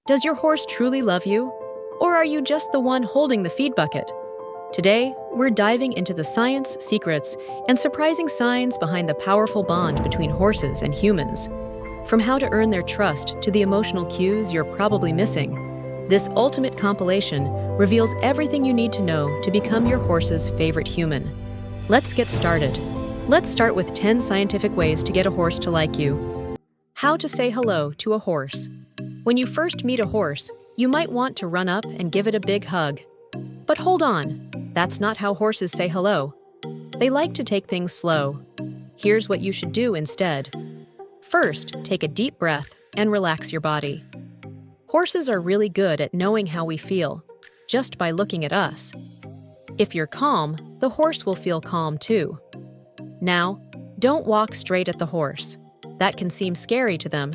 Does your horse truly love you? Or are you just the one holding the feed bucket? Today, we're diving into the science, secrets, and surprising signs behind the powerful bond between horses and humans. From how to earn their trust to the emotional cues you're probably missing, this ultimate compilation reveals everything you need to know to become your horse's favorite human. Let's get started. Let's start with 10 scientific ways to get a horse to like you. How to say hello to a horse. When you first meet a horse, you might want to run up and give it a big hug. But hold on, that's not how horses say hello. They like to take things slow. Here's what you should do instead. First, take a deep breath and relax your body. Horses are really good at knowing how we feel, just by looking at us. If you're calm, the horse will feel calm too. Now, don't walk straight at the horse. That can seem scary to them.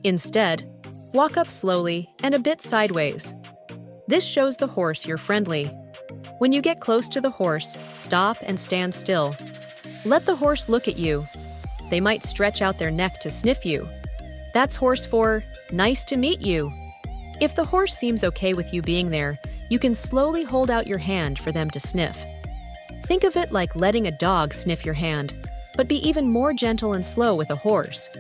Instead, walk up slowly and a bit sideways. This shows the horse you're friendly. When you get close to the horse, stop and stand still. Let the horse look at you. They might stretch out their neck to sniff you. That's horse for, "Nice to meet you." If the horse seems okay with you being there, you can slowly hold out your hand for them to sniff. Think of it like letting a dog sniff your hand, but be even more gentle and slow with a horse.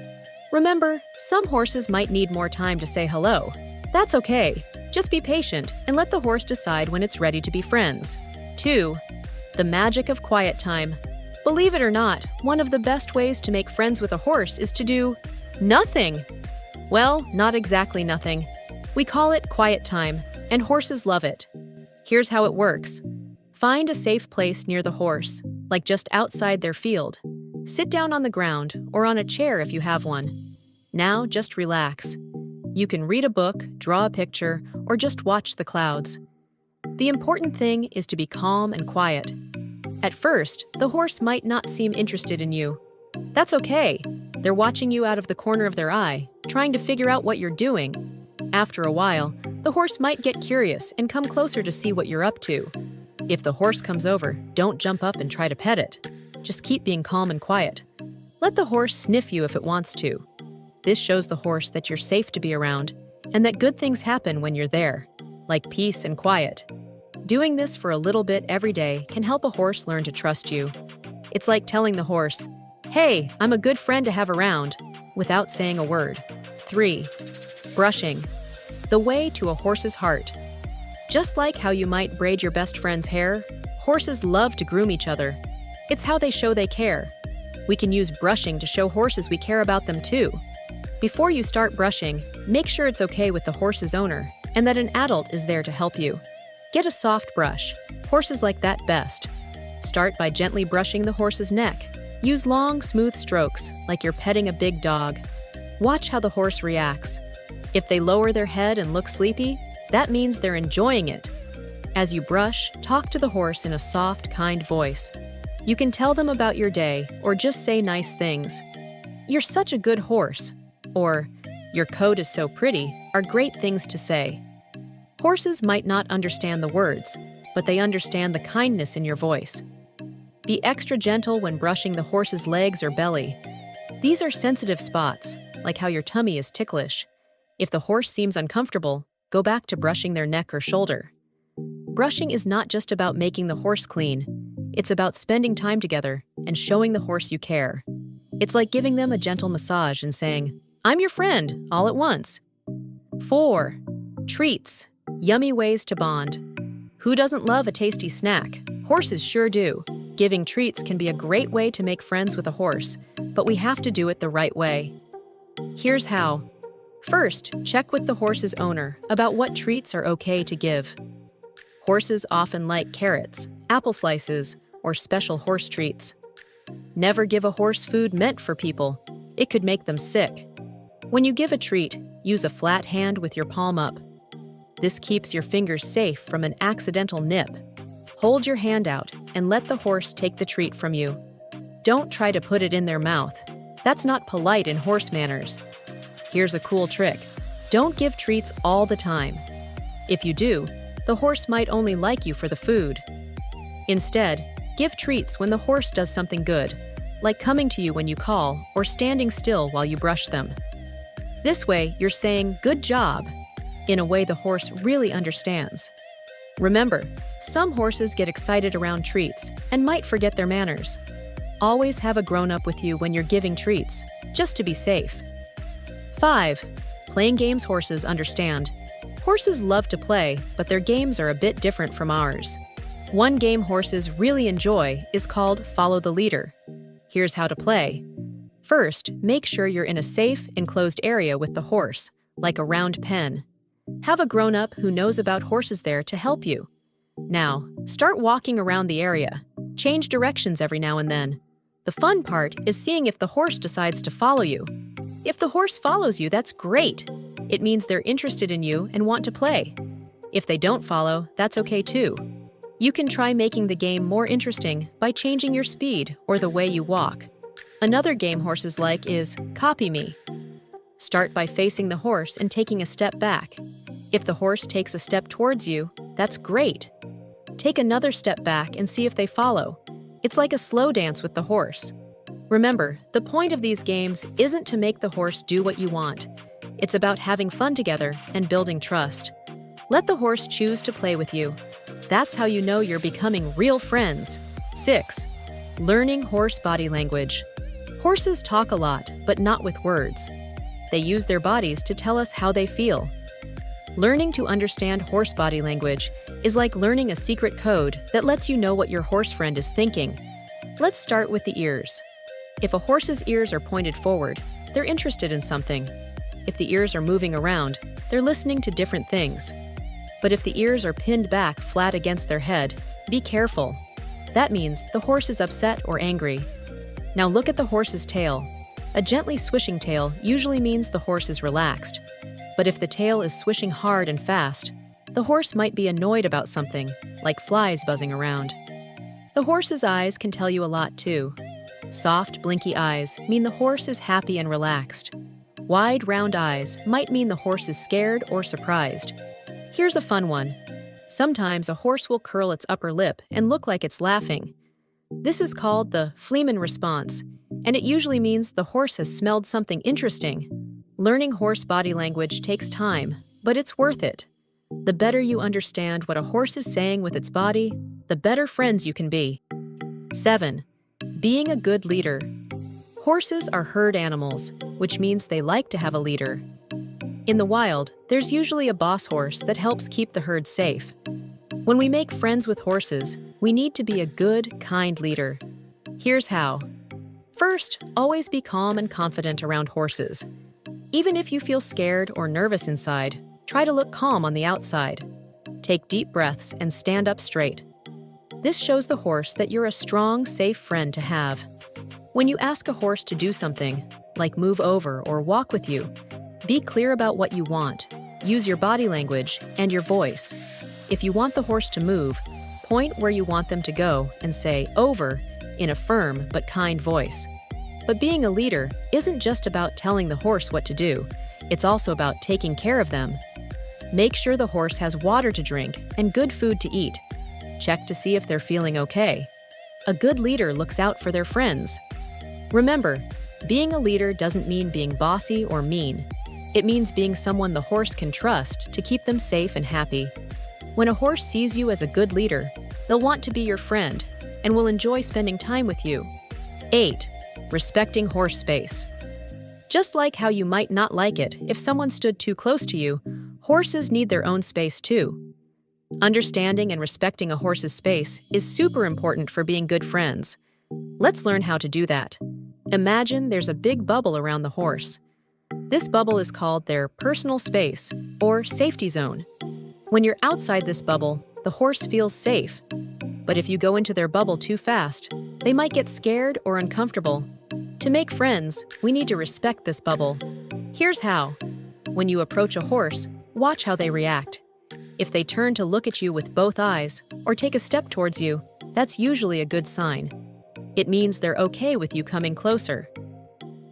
Remember, some horses might need more time to say hello. That's okay. Just be patient and let the horse decide when it's ready to be friends. 2. The magic of quiet time. Believe it or not, one of the best ways to make friends with a horse is to do nothing. Well, not exactly nothing. We call it quiet time, and horses love it. Here's how it works. Find a safe place near the horse, like just outside their field. Sit down on the ground or on a chair if you have one. Now just relax. You can read a book, draw a picture, or just watch the clouds. The important thing is to be calm and quiet. At first, the horse might not seem interested in you. That's okay. They're watching you out of the corner of their eye, trying to figure out what you're doing. After a while, the horse might get curious and come closer to see what you're up to. If the horse comes over, don't jump up and try to pet it. Just keep being calm and quiet. Let the horse sniff you if it wants to. This shows the horse that you're safe to be around and that good things happen when you're there, like peace and quiet. Doing this for a little bit every day can help a horse learn to trust you. It's like telling the horse, "Hey, I'm a good friend to have around," without saying a word. 3. Brushing. The way to a horse's heart. Just like how you might braid your best friend's hair, horses love to groom each other. It's how they show they care. We can use brushing to show horses we care about them too. Before you start brushing, make sure it's okay with the horse's owner and that an adult is there to help you. Get a soft brush. Horses like that best. Start by gently brushing the horse's neck. Use long, smooth strokes, like you're petting a big dog. Watch how the horse reacts. If they lower their head and look sleepy, that means they're enjoying it. As you brush, talk to the horse in a soft, kind voice. You can tell them about your day or just say nice things. "You're such a good horse," or "Your coat is so pretty," are great things to say. Horses might not understand the words, but they understand the kindness in your voice. Be extra gentle when brushing the horse's legs or belly. These are sensitive spots, like how your tummy is ticklish. If the horse seems uncomfortable, go back to brushing their neck or shoulder. Brushing is not just about making the horse clean. It's about spending time together and showing the horse you care. It's like giving them a gentle massage and saying, "I'm your friend," all at once. 4. Treats. Yummy ways to bond. Who doesn't love a tasty snack? Horses sure do. Giving treats can be a great way to make friends with a horse, but we have to do it the right way. Here's how. First, check with the horse's owner about what treats are okay to give. Horses often like carrots, apple slices, or special horse treats. Never give a horse food meant for people. It could make them sick. When you give a treat, use a flat hand with your palm up. This keeps your fingers safe from an accidental nip. Hold your hand out and let the horse take the treat from you. Don't try to put it in their mouth. That's not polite in horse manners. Here's a cool trick. Don't give treats all the time. If you do, the horse might only like you for the food. Instead, give treats when the horse does something good, like coming to you when you call or standing still while you brush them. This way, you're saying, "Good job." in a way the horse really understands. Remember, some horses get excited around treats and might forget their manners. Always have a grown-up with you when you're giving treats, just to be safe. 5. Playing games horses understand. Horses love to play, but their games are a bit different from ours. One game horses really enjoy is called Follow the Leader. Here's how to play. First, make sure you're in a safe, enclosed area with the horse, like a round pen. Have a grown-up who knows about horses there to help you. Now, start walking around the area. Change directions every now and then. The fun part is seeing if the horse decides to follow you. If the horse follows you, that's great. It means they're interested in you and want to play. If they don't follow, that's okay too. You can try making the game more interesting by changing your speed or the way you walk. Another game horses like is Copy Me. Start by facing the horse and taking a step back. If the horse takes a step towards you, that's great. Take another step back and see if they follow. It's like a slow dance with the horse. Remember, the point of these games isn't to make the horse do what you want. It's about having fun together and building trust. Let the horse choose to play with you. That's how you know you're becoming real friends. 6. Learning horse body language. Horses talk a lot, but not with words. They use their bodies to tell us how they feel. Learning to understand horse body language is like learning a secret code that lets you know what your horse friend is thinking. Let's start with the ears. If a horse's ears are pointed forward, they're interested in something. If the ears are moving around, they're listening to different things. But if the ears are pinned back flat against their head, be careful. That means the horse is upset or angry. Now look at the horse's tail. A gently swishing tail usually means the horse is relaxed. But if the tail is swishing hard and fast, the horse might be annoyed about something, like flies buzzing around. The horse's eyes can tell you a lot too. Soft, blinky eyes mean the horse is happy and relaxed. Wide, round eyes might mean the horse is scared or surprised. Here's a fun one. Sometimes a horse will curl its upper lip and look like it's laughing. This is called the Fleeman response, and it usually means the horse has smelled something interesting. Learning horse body language takes time, but it's worth it. The better you understand what a horse is saying with its body, the better friends you can be. 7. Being a good leader. Horses are herd animals, which means they like to have a leader. In the wild, there's usually a boss horse that helps keep the herd safe. When we make friends with horses, we need to be a good, kind leader. Here's how. First, always be calm and confident around horses. Even if you feel scared or nervous inside, try to look calm on the outside. Take deep breaths and stand up straight. This shows the horse that you're a strong, safe friend to have. When you ask a horse to do something, like move over or walk with you, be clear about what you want. Use your body language and your voice. If you want the horse to move, point where you want them to go and say over in a firm but kind voice. But being a leader isn't just about telling the horse what to do. It's also about taking care of them. Make sure the horse has water to drink and good food to eat. Check to see if they're feeling okay. A good leader looks out for their friends. Remember, being a leader doesn't mean being bossy or mean. It means being someone the horse can trust to keep them safe and happy. When a horse sees you as a good leader, they'll want to be your friend and will enjoy spending time with you. 8. Respecting horse space. Just like how you might not like it if someone stood too close to you, horses need their own space too. Understanding and respecting a horse's space is super important for being good friends. Let's learn how to do that. Imagine there's a big bubble around the horse. This bubble is called their personal space, or safety zone. When you're outside this bubble, the horse feels safe. But if you go into their bubble too fast, they might get scared or uncomfortable. To make friends, we need to respect this bubble. Here's how. When you approach a horse, watch how they react. If they turn to look at you with both eyes or take a step towards you, that's usually a good sign. It means they're okay with you coming closer.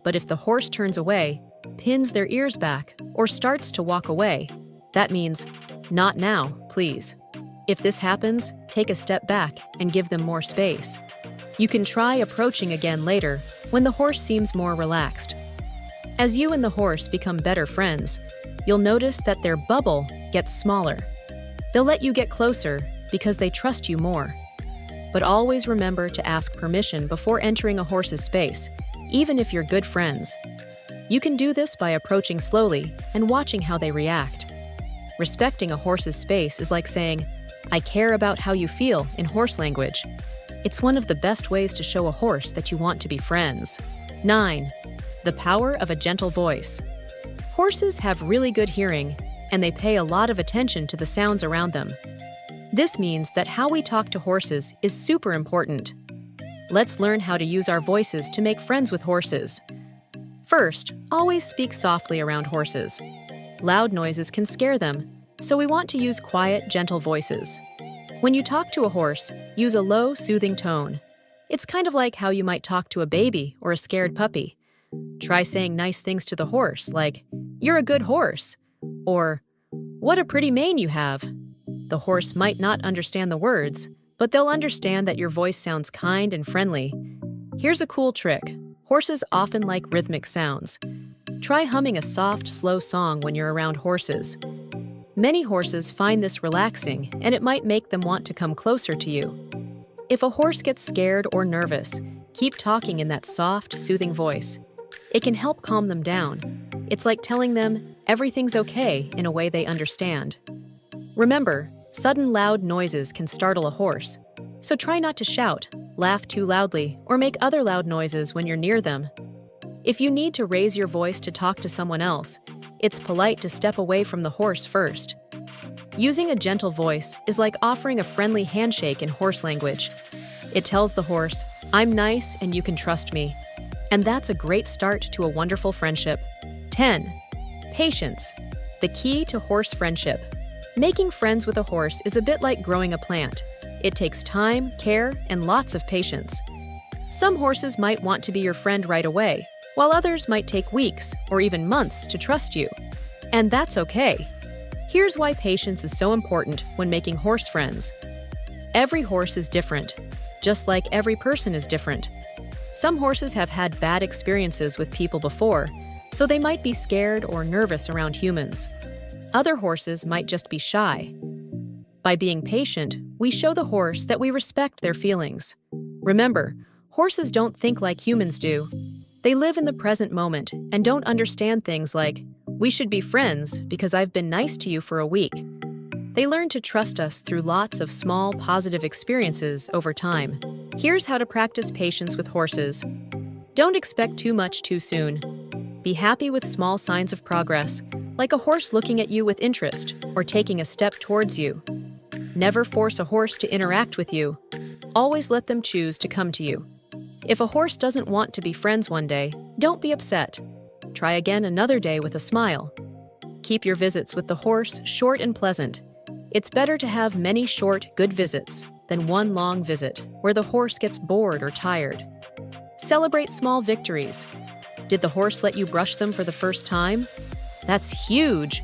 But if the horse turns away, pins their ears back, or starts to walk away, that means, not now, please. If this happens, take a step back and give them more space. You can try approaching again later when the horse seems more relaxed. As you and the horse become better friends, you'll notice that their bubble gets smaller. They'll let you get closer because they trust you more. But always remember to ask permission before entering a horse's space, even if you're good friends. You can do this by approaching slowly and watching how they react. Respecting a horse's space is like saying, "I care about how you feel" in horse language. It's one of the best ways to show a horse that you want to be friends. 9. The power of a gentle voice. Horses have really good hearing, and they pay a lot of attention to the sounds around them. This means that how we talk to horses is super important. Let's learn how to use our voices to make friends with horses. First, always speak softly around horses. Loud noises can scare them, so we want to use quiet, gentle voices. When you talk to a horse, use a low, soothing tone. It's kind of like how you might talk to a baby or a scared puppy. Try saying nice things to the horse, like, "You're a good horse," or "What a pretty mane you have." The horse might not understand the words, but they'll understand that your voice sounds kind and friendly. Here's a cool trick. Horses often like rhythmic sounds. Try humming a soft, slow song when you're around horses. Many horses find this relaxing, and it might make them want to come closer to you. If a horse gets scared or nervous, keep talking in that soft, soothing voice. It can help calm them down. It's like telling them everything's okay in a way they understand. Remember, sudden loud noises can startle a horse, so try not to shout, laugh too loudly, or make other loud noises when you're near them. If you need to raise your voice to talk to someone else, it's polite to step away from the horse first. Using a gentle voice is like offering a friendly handshake in horse language. It tells the horse, "I'm nice and you can trust me." And that's a great start to a wonderful friendship. 10. Patience. The key to horse friendship. Making friends with a horse is a bit like growing a plant. It takes time, care, and lots of patience. Some horses might want to be your friend right away, while others might take weeks or even months to trust you. And that's okay. Here's why patience is so important when making horse friends. Every horse is different, just like every person is different. Some horses have had bad experiences with people before, so they might be scared or nervous around humans. Other horses might just be shy. By being patient, we show the horse that we respect their feelings. Remember, horses don't think like humans do. They live in the present moment and don't understand things like, "We should be friends because I've been nice to you for a week." They learn to trust us through lots of small, positive experiences over time. Here's how to practice patience with horses. Don't expect too much too soon. Be happy with small signs of progress, like a horse looking at you with interest or taking a step towards you. Never force a horse to interact with you. Always let them choose to come to you. If a horse doesn't want to be friends one day, don't be upset. Try again another day with a smile. Keep your visits with the horse short and pleasant. It's better to have many short, good visits than one long visit where the horse gets bored or tired. Celebrate small victories. Did the horse let you brush them for the first time? That's huge!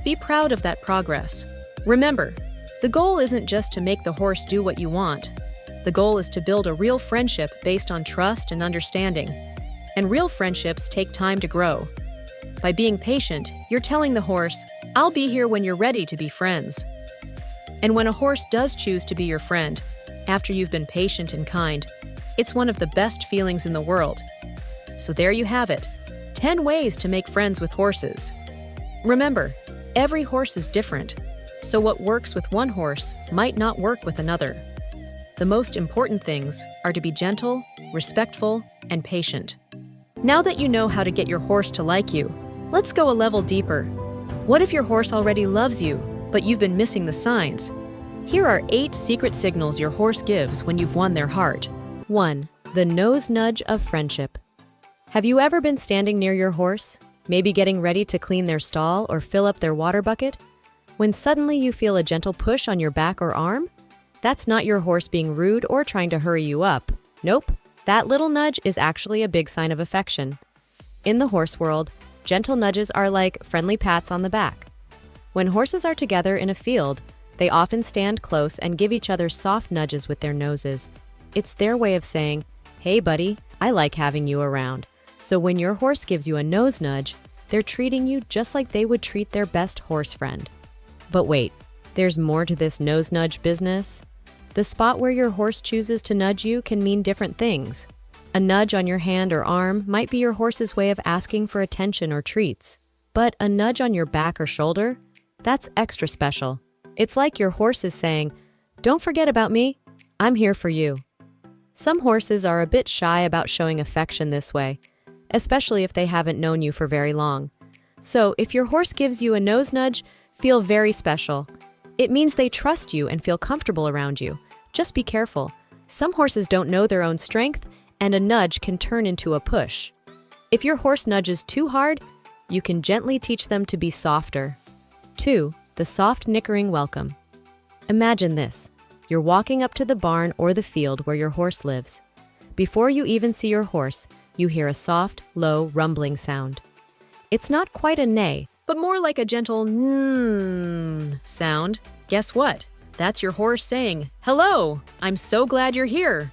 Be proud of that progress. Remember, the goal isn't just to make the horse do what you want. The goal is to build a real friendship based on trust and understanding. And real friendships take time to grow. By being patient, you're telling the horse, "I'll be here when you're ready to be friends." And when a horse does choose to be your friend, after you've been patient and kind, it's one of the best feelings in the world. So there you have it, 10 ways to make friends with horses. Remember, every horse is different, so what works with one horse might not work with another. The most important things are to be gentle, respectful, and patient. Now that you know how to get your horse to like you, let's go a level deeper. What if your horse already loves you, but you've been missing the signs? Here are 8 secret signals your horse gives when you've won their heart. 1. The nose nudge of friendship. Have you ever been standing near your horse, maybe getting ready to clean their stall or fill up their water bucket, when suddenly you feel a gentle push on your back or arm? That's not your horse being rude or trying to hurry you up. Nope, that little nudge is actually a big sign of affection. In the horse world, gentle nudges are like friendly pats on the back. When horses are together in a field, they often stand close and give each other soft nudges with their noses. It's their way of saying, "Hey buddy, I like having you around." So when your horse gives you a nose nudge, They're treating you just like they would treat their best horse friend. But wait, there's more to this nose nudge business. The spot where your horse chooses to nudge you can mean different things. A nudge on your hand or arm might be your horse's way of asking for attention or treats. But a nudge on your back or shoulder? That's extra special. It's like your horse is saying, "Don't forget about me. I'm here for you." Some horses are a bit shy about showing affection this way, especially if they haven't known you for very long. So if your horse gives you a nose nudge, feel very special. It means they trust you and feel comfortable around you. Just be careful. Some horses don't know their own strength, and a nudge can turn into a push. If your horse nudges too hard, you can gently teach them to be softer. 2. The soft nickering welcome. Imagine this. You're walking up to the barn or the field where your horse lives. Before you even see your horse, you hear a soft, low, rumbling sound. It's not quite a neigh, but more like a gentle sound. Guess what? That's your horse saying, "Hello, I'm so glad you're here."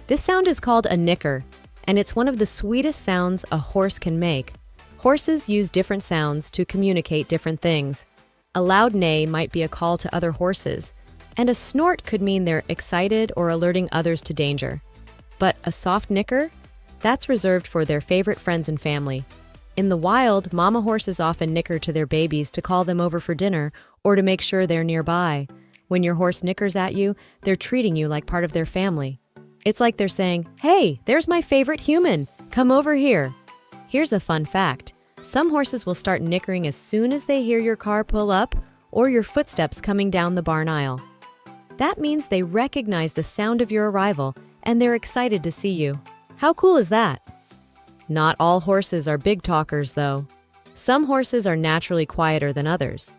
This sound is called a nicker, and it's one of the sweetest sounds a horse can make. Horses use different sounds to communicate different things. A loud neigh might be a call to other horses, and a snort could mean they're excited or alerting others to danger. But a soft nicker? That's reserved for their favorite friends and family. In the wild, mama horses often nicker to their babies to call them over for dinner or to make sure they're nearby. When your horse nickers at you, they're treating you like part of their family. It's like they're saying, "Hey, there's my favorite human. Come over here." Here's a fun fact. Some horses will start nickering as soon as they hear your car pull up or your footsteps coming down the barn aisle. That means they recognize the sound of your arrival and they're excited to see you. How cool is that? Not all horses are big talkers, though. Some horses are naturally quieter than others.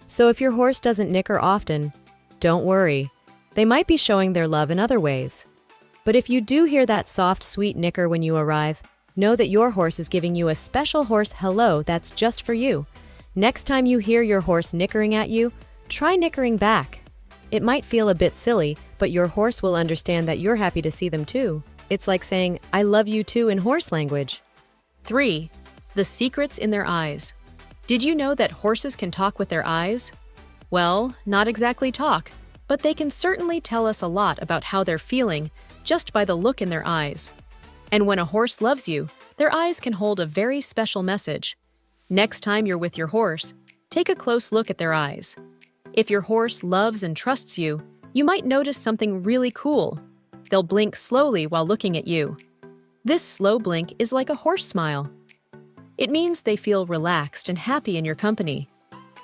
So if your horse doesn't nicker often, don't worry. They might be showing their love in other ways. But if you do hear that soft, sweet nicker when you arrive, know that your horse is giving you a special horse hello that's just for you. Next time you hear your horse nickering at you, try nickering back. It might feel a bit silly, but your horse will understand that you're happy to see them too. It's like saying, "I love you too" in horse language. 3. The secrets in their eyes. Did you know that horses can talk with their eyes? Well, not exactly talk, but they can certainly tell us a lot about how they're feeling just by the look in their eyes. And when a horse loves you, their eyes can hold a very special message. Next time you're with your horse, take a close look at their eyes. If your horse loves and trusts you, you might notice something really cool. They'll blink slowly while looking at you. This slow blink is like a horse smile. It means they feel relaxed and happy in your company.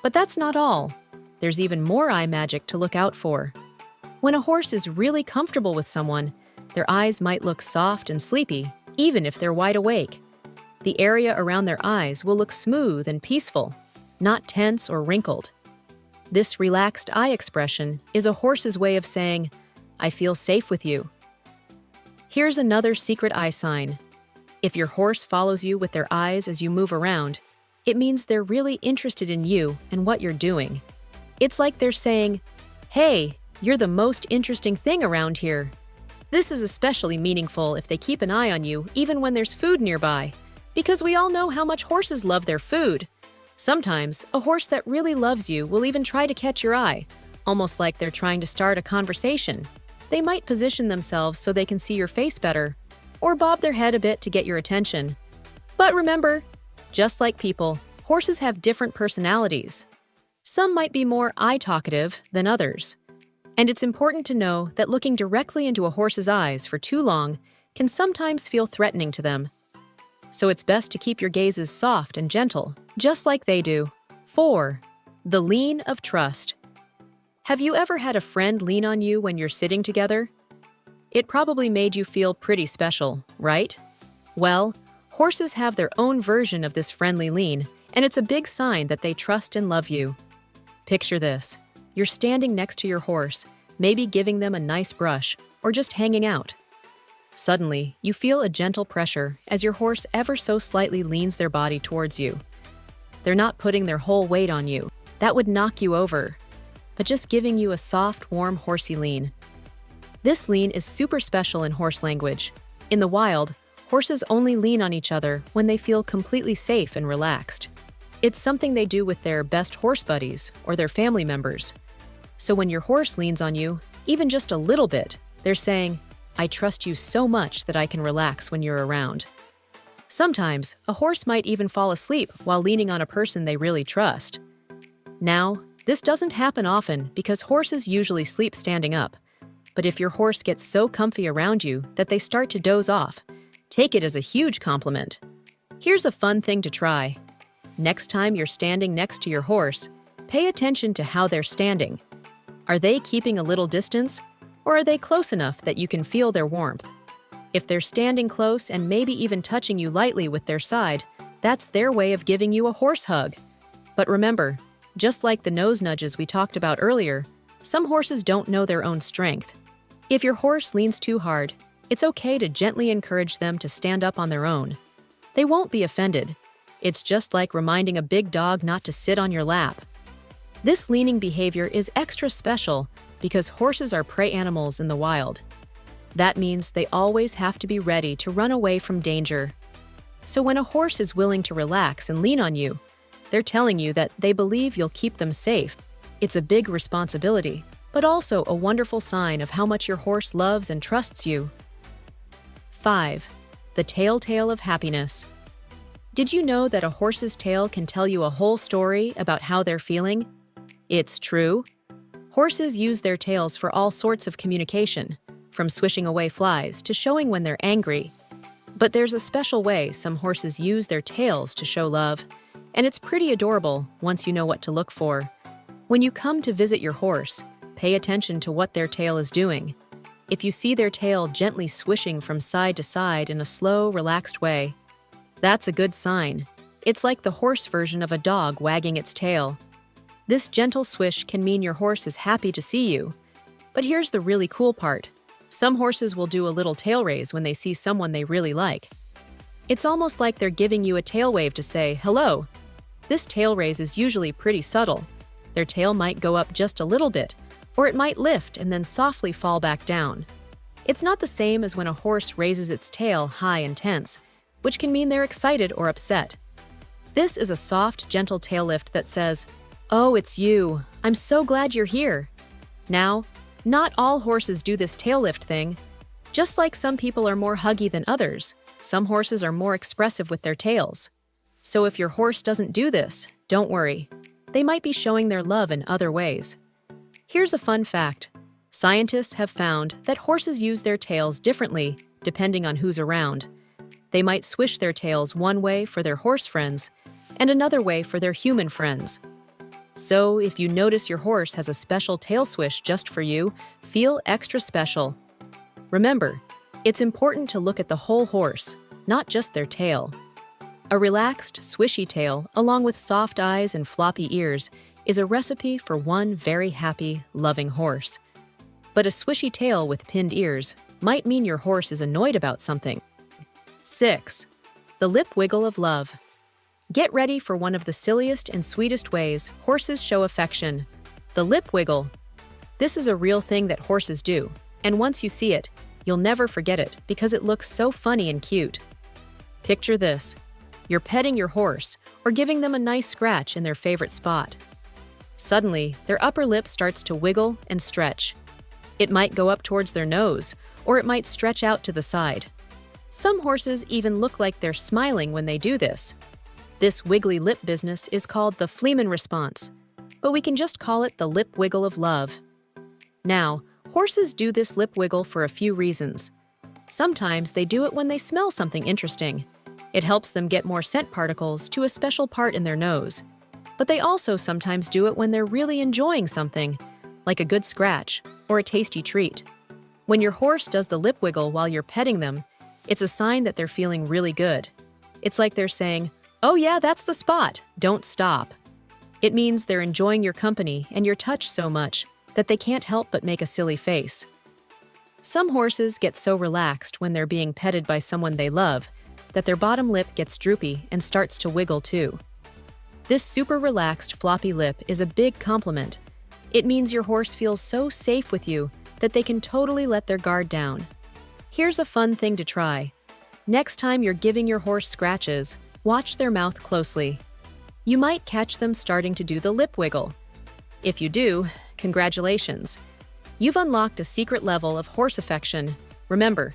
But that's not all. There's even more eye magic to look out for. When a horse is really comfortable with someone, their eyes might look soft and sleepy, even if they're wide awake. The area around their eyes will look smooth and peaceful, not tense or wrinkled. This relaxed eye expression is a horse's way of saying, "I feel safe with you." Here's another secret eye sign. If your horse follows you with their eyes as you move around, it means they're really interested in you and what you're doing. It's like they're saying, "Hey, you're the most interesting thing around here." This is especially meaningful if they keep an eye on you even when there's food nearby, because we all know how much horses love their food. Sometimes, a horse that really loves you will even try to catch your eye, almost like they're trying to start a conversation. They might position themselves so they can see your face better, or bob their head a bit to get your attention. But remember, just like people, horses have different personalities. Some might be more eye-talkative than others. And it's important to know that looking directly into a horse's eyes for too long can sometimes feel threatening to them. So it's best to keep your gazes soft and gentle, just like they do. 4. The lean of trust. Have you ever had a friend lean on you when you're sitting together? It probably made you feel pretty special, right? Well, horses have their own version of this friendly lean, and it's a big sign that they trust and love you. Picture this. You're standing next to your horse, maybe giving them a nice brush, or just hanging out. Suddenly, you feel a gentle pressure as your horse ever so slightly leans their body towards you. They're not putting their whole weight on you. That would knock you over. But just giving you a soft, warm, horsey lean. This lean is super special in horse language. In the wild, horses only lean on each other when they feel completely safe and relaxed. It's something they do with their best horse buddies or their family members. So when your horse leans on you, even just a little bit, they're saying, "I trust you so much that I can relax when you're around." Sometimes, a horse might even fall asleep while leaning on a person they really trust. Now, this doesn't happen often because horses usually sleep standing up. But if your horse gets so comfy around you that they start to doze off, take it as a huge compliment. Here's a fun thing to try. Next time you're standing next to your horse, pay attention to how they're standing. Are they keeping a little distance, or are they close enough that you can feel their warmth? If they're standing close and maybe even touching you lightly with their side, that's their way of giving you a horse hug. But remember, just like the nose nudges we talked about earlier, some horses don't know their own strength. If your horse leans too hard, it's okay to gently encourage them to stand up on their own. They won't be offended. It's just like reminding a big dog not to sit on your lap. This leaning behavior is extra special because horses are prey animals in the wild. That means they always have to be ready to run away from danger. So when a horse is willing to relax and lean on you, they're telling you that they believe you'll keep them safe. It's a big responsibility, but also a wonderful sign of how much your horse loves and trusts you. 5. The telltale of happiness. Did you know that a horse's tail can tell you a whole story about how they're feeling? It's true. Horses use their tails for all sorts of communication, from swishing away flies to showing when they're angry. But there's a special way some horses use their tails to show love, and it's pretty adorable once you know what to look for. When you come to visit your horse, pay attention to what their tail is doing. If you see their tail gently swishing from side to side in a slow, relaxed way, that's a good sign. It's like the horse version of a dog wagging its tail. This gentle swish can mean your horse is happy to see you. But here's the really cool part. Some horses will do a little tail raise when they see someone they really like. It's almost like they're giving you a tail wave to say, "Hello." This tail raise is usually pretty subtle. Their tail might go up just a little bit, or it might lift and then softly fall back down. It's not the same as when a horse raises its tail high and tense, which can mean they're excited or upset. This is a soft, gentle tail lift that says, "Oh, it's you. I'm so glad you're here." Now, not all horses do this tail lift thing. Just like some people are more huggy than others, some horses are more expressive with their tails. So if your horse doesn't do this, don't worry. They might be showing their love in other ways. Here's a fun fact. Scientists have found that horses use their tails differently depending on who's around. They might swish their tails one way for their horse friends and another way for their human friends. So if you notice your horse has a special tail swish just for you, feel extra special. Remember, it's important to look at the whole horse, not just their tail. A relaxed, swishy tail, along with soft eyes and floppy ears, is a recipe for one very happy, loving horse. But a swishy tail with pinned ears might mean your horse is annoyed about something. 6. The lip wiggle of love. Get ready for one of the silliest and sweetest ways horses show affection, the lip wiggle. This is a real thing that horses do, and once you see it, you'll never forget it because it looks so funny and cute. Picture this. You're petting your horse or giving them a nice scratch in their favorite spot. Suddenly, their upper lip starts to wiggle and stretch. It might go up towards their nose, or it might stretch out to the side. Some horses even look like they're smiling when they do this. This wiggly lip business is called the Fleeman response, but we can just call it the lip wiggle of love. Now, horses do this lip wiggle for a few reasons. Sometimes they do it when they smell something interesting. It helps them get more scent particles to a special part in their nose. But they also sometimes do it when they're really enjoying something, like a good scratch or a tasty treat. When your horse does the lip wiggle while you're petting them, it's a sign that they're feeling really good. It's like they're saying, "Oh yeah, that's the spot. Don't stop." It means they're enjoying your company and your touch so much that they can't help but make a silly face. Some horses get so relaxed when they're being petted by someone they love that their bottom lip gets droopy and starts to wiggle too. This super relaxed, floppy lip is a big compliment. It means your horse feels so safe with you that they can totally let their guard down. Here's a fun thing to try. Next time you're giving your horse scratches, watch their mouth closely. You might catch them starting to do the lip wiggle. If you do, congratulations. You've unlocked a secret level of horse affection. Remember,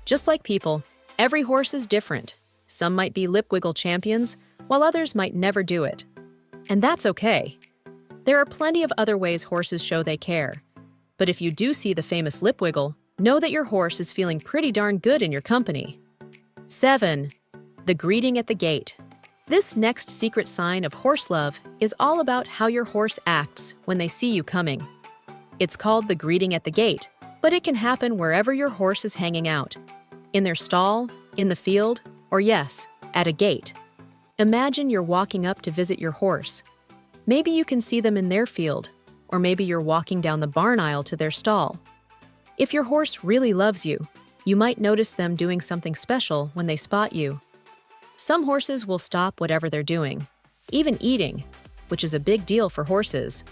just like people, every horse is different. Some might be lip wiggle champions, while others might never do it. And that's okay. There are plenty of other ways horses show they care. But if you do see the famous lip wiggle, know that your horse is feeling pretty darn good in your company. 7. The greeting at the gate. This next secret sign of horse love is all about how your horse acts when they see you coming. It's called the greeting at the gate, but it can happen wherever your horse is hanging out. In their stall, in the field, or yes, at a gate. Imagine you're walking up to visit your horse. Maybe you can see them in their field, or maybe you're walking down the barn aisle to their stall. If your horse really loves you, you might notice them doing something special when they spot you. Some horses will stop whatever they're doing, even eating, which is a big deal for horses,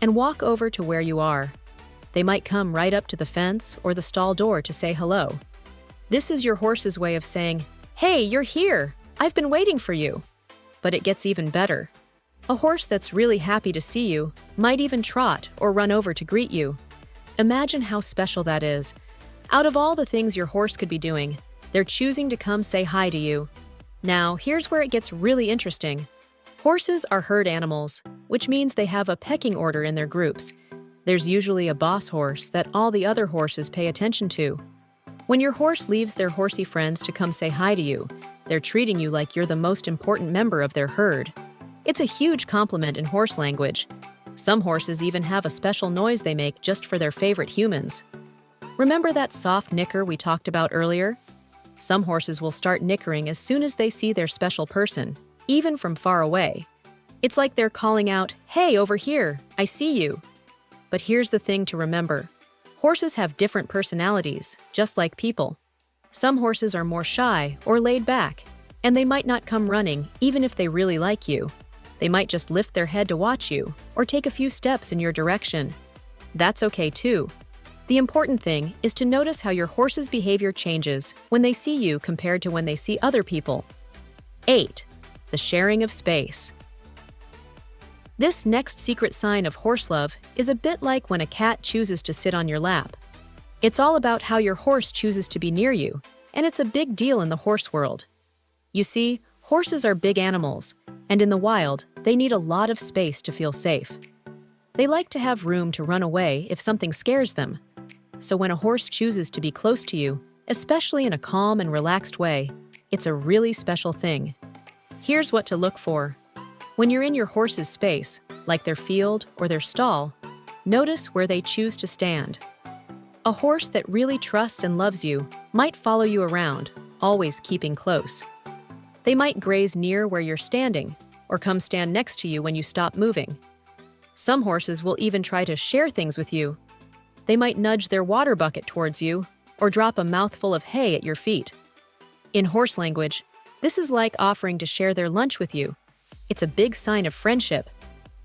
and walk over to where you are. They might come right up to the fence or the stall door to say hello. This is your horse's way of saying, "Hey, you're here! I've been waiting for you." But it gets even better. A horse that's really happy to see you might even trot or run over to greet you. Imagine how special that is. Out of all the things your horse could be doing, they're choosing to come say hi to you. Now, here's where it gets really interesting. Horses are herd animals, which means they have a pecking order in their groups. There's usually a boss horse that all the other horses pay attention to. When your horse leaves their horsey friends to come say hi to you, they're treating you like you're the most important member of their herd. It's a huge compliment in horse language. Some horses even have a special noise they make just for their favorite humans. Remember that soft nicker we talked about earlier? Some horses will start nickering as soon as they see their special person, even from far away. It's like they're calling out, "Hey, over here, I see you." But here's the thing to remember. Horses have different personalities, just like people. Some horses are more shy or laid back, and they might not come running even if they really like you. They might just lift their head to watch you or take a few steps in your direction. That's okay too. The important thing is to notice how your horse's behavior changes when they see you compared to when they see other people. 8. The sharing of space. This next secret sign of horse love is a bit like when a cat chooses to sit on your lap. It's all about how your horse chooses to be near you, and it's a big deal in the horse world. You see, horses are big animals, and in the wild, they need a lot of space to feel safe. They like to have room to run away if something scares them. So when a horse chooses to be close to you, especially in a calm and relaxed way, it's a really special thing. Here's what to look for. When you're in your horse's space, like their field or their stall, notice where they choose to stand. A horse that really trusts and loves you might follow you around, always keeping close. They might graze near where you're standing, or come stand next to you when you stop moving. Some horses will even try to share things with you. They might nudge their water bucket towards you, or drop a mouthful of hay at your feet. In horse language, this is like offering to share their lunch with you. It's a big sign of friendship.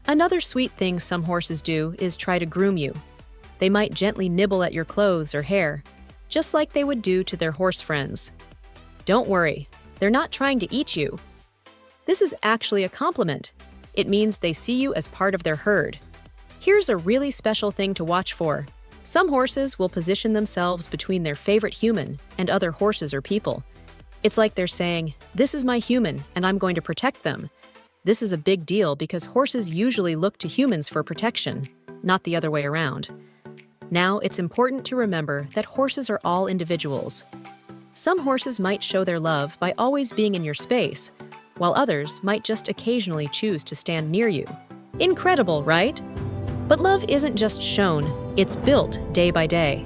Another sweet thing some horses do is try to groom you. They might gently nibble at your clothes or hair, just like they would do to their horse friends. Don't worry, they're not trying to eat you. This is actually a compliment. It means they see you as part of their herd. Here's a really special thing to watch for. Some horses will position themselves between their favorite human and other horses or people. It's like they're saying, "This is my human, and I'm going to protect them." This is a big deal because horses usually look to humans for protection, not the other way around. Now, it's important to remember that horses are all individuals. Some horses might show their love by always being in your space, while others might just occasionally choose to stand near you. Incredible, right? But love isn't just shown, it's built day by day.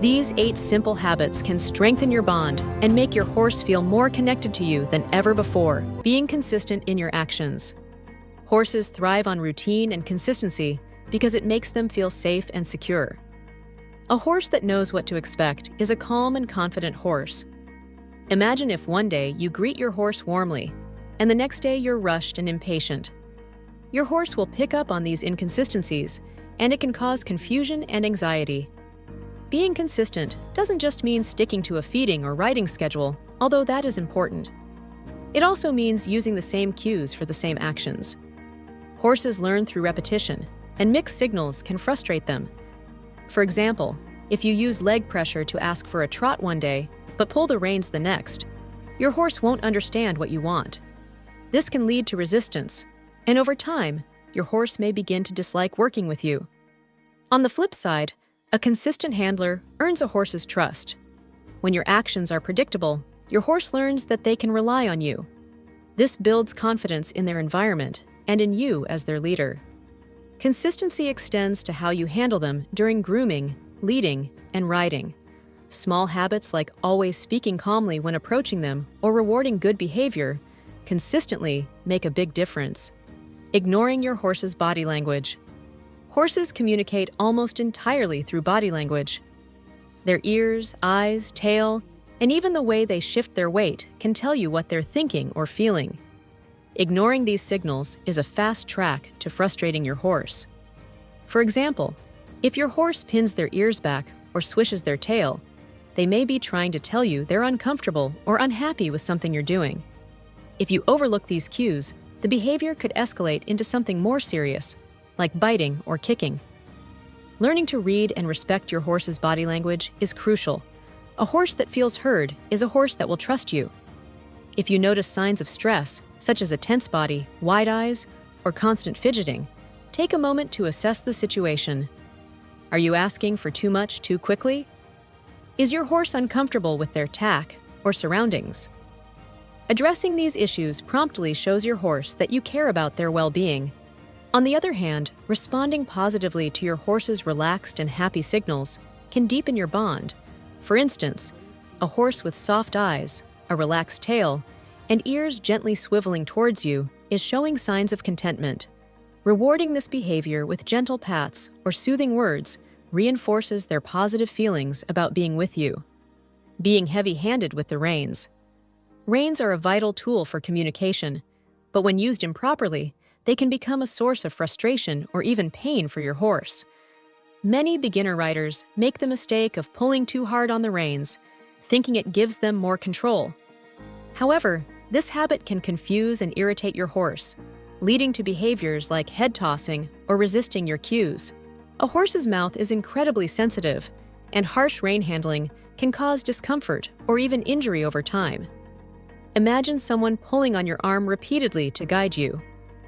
These 8 simple habits can strengthen your bond and make your horse feel more connected to you than ever before, being consistent in your actions. Horses thrive on routine and consistency because it makes them feel safe and secure. A horse that knows what to expect is a calm and confident horse. Imagine if one day you greet your horse warmly, and the next day you're rushed and impatient. Your horse will pick up on these inconsistencies, and it can cause confusion and anxiety. Being consistent doesn't just mean sticking to a feeding or riding schedule, although that is important. It also means using the same cues for the same actions. Horses learn through repetition, and mixed signals can frustrate them. For example, if you use leg pressure to ask for a trot one day, but pull the reins the next, your horse won't understand what you want. This can lead to resistance, and over time, your horse may begin to dislike working with you. On the flip side, a consistent handler earns a horse's trust. When your actions are predictable, your horse learns that they can rely on you. This builds confidence in their environment and in you as their leader. Consistency extends to how you handle them during grooming, leading, and riding. Small habits like always speaking calmly when approaching them or rewarding good behavior consistently make a big difference. Ignoring your horse's body language. Horses communicate almost entirely through body language. Their ears, eyes, tail, and even the way they shift their weight can tell you what they're thinking or feeling. Ignoring these signals is a fast track to frustrating your horse. For example, if your horse pins their ears back or swishes their tail, they may be trying to tell you they're uncomfortable or unhappy with something you're doing. If you overlook these cues, the behavior could escalate into something more serious, like biting or kicking. Learning to read and respect your horse's body language is crucial. A horse that feels heard is a horse that will trust you. If you notice signs of stress, such as a tense body, wide eyes, or constant fidgeting, take a moment to assess the situation. Are you asking for too much too quickly? Is your horse uncomfortable with their tack or surroundings? Addressing these issues promptly shows your horse that you care about their well-being. On the other hand, responding positively to your horse's relaxed and happy signals can deepen your bond. For instance, a horse with soft eyes, a relaxed tail, and ears gently swiveling towards you is showing signs of contentment. Rewarding this behavior with gentle pats or soothing words reinforces their positive feelings about being with you. Being heavy-handed with the reins. Reins are a vital tool for communication, but when used improperly, they can become a source of frustration or even pain for your horse. Many beginner riders make the mistake of pulling too hard on the reins, thinking it gives them more control. However, this habit can confuse and irritate your horse, leading to behaviors like head tossing or resisting your cues. A horse's mouth is incredibly sensitive, and harsh rein handling can cause discomfort or even injury over time. Imagine someone pulling on your arm repeatedly to guide you.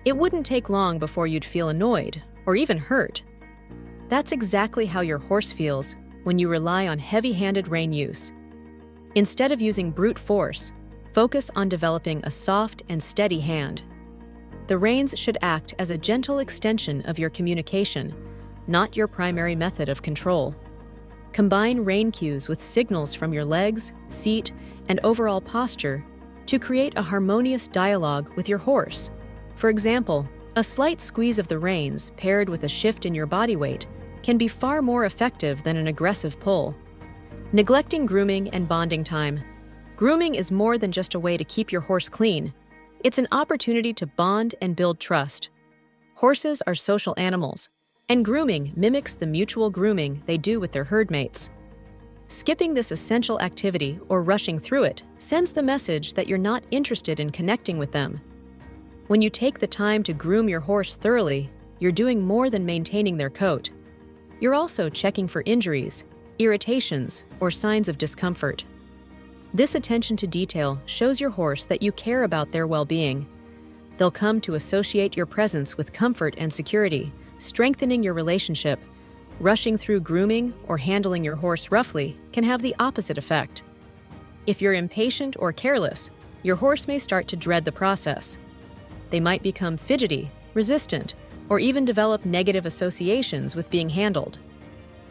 It wouldn't take long before you'd feel annoyed or even hurt. That's exactly how your horse feels when you rely on heavy-handed rein use. Instead of using brute force, focus on developing a soft and steady hand. The reins should act as a gentle extension of your communication, not your primary method of control. Combine rein cues with signals from your legs, seat, and overall posture to create a harmonious dialogue with your horse. For example, a slight squeeze of the reins paired with a shift in your body weight can be far more effective than an aggressive pull. Neglecting grooming and bonding time. Grooming is more than just a way to keep your horse clean. It's an opportunity to bond and build trust. Horses are social animals, and grooming mimics the mutual grooming they do with their herd mates. Skipping this essential activity or rushing through it sends the message that you're not interested in connecting with them. When you take the time to groom your horse thoroughly, you're doing more than maintaining their coat. You're also checking for injuries, irritations, or signs of discomfort. This attention to detail shows your horse that you care about their well-being. They'll come to associate your presence with comfort and security, strengthening your relationship. Rushing through grooming or handling your horse roughly can have the opposite effect. If you're impatient or careless, your horse may start to dread the process. They might become fidgety, resistant, or even develop negative associations with being handled.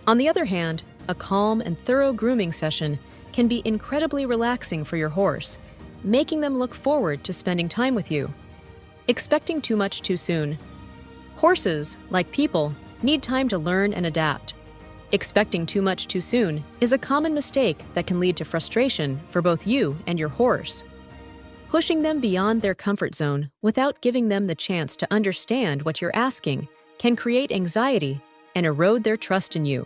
On the other hand, a calm and thorough grooming session can be incredibly relaxing for your horse, making them look forward to spending time with you. Expecting too much too soon. Horses, like people, need time to learn and adapt. Expecting too much too soon is a common mistake that can lead to frustration for both you and your horse. Pushing them beyond their comfort zone without giving them the chance to understand what you're asking can create anxiety and erode their trust in you.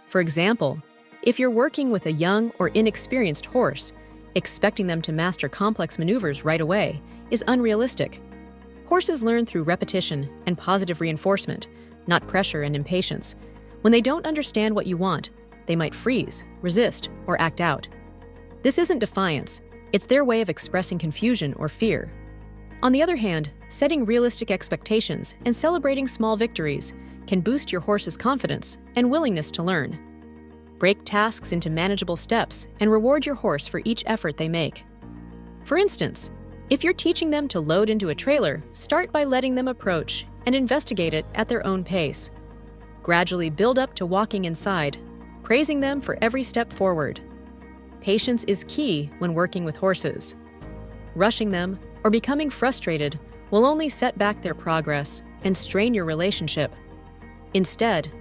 For example, if you're working with a young or inexperienced horse, Expecting them to master complex maneuvers right away is unrealistic. Horses learn through repetition and positive reinforcement, not pressure and impatience. When they don't understand what you want, they might freeze, resist, or act out. This isn't defiance, it's their way of expressing confusion or fear. On the other hand, setting realistic expectations and celebrating small victories can boost your horse's confidence and willingness to learn. Break tasks into manageable steps and reward your horse for each effort they make. For instance, if you're teaching them to load into a trailer, start by letting them approach and investigate it at their own pace. Gradually build up to walking inside, praising them for every step forward. Patience is key when working with horses. Rushing them or becoming frustrated will only set back their progress and strain your relationship. Instead,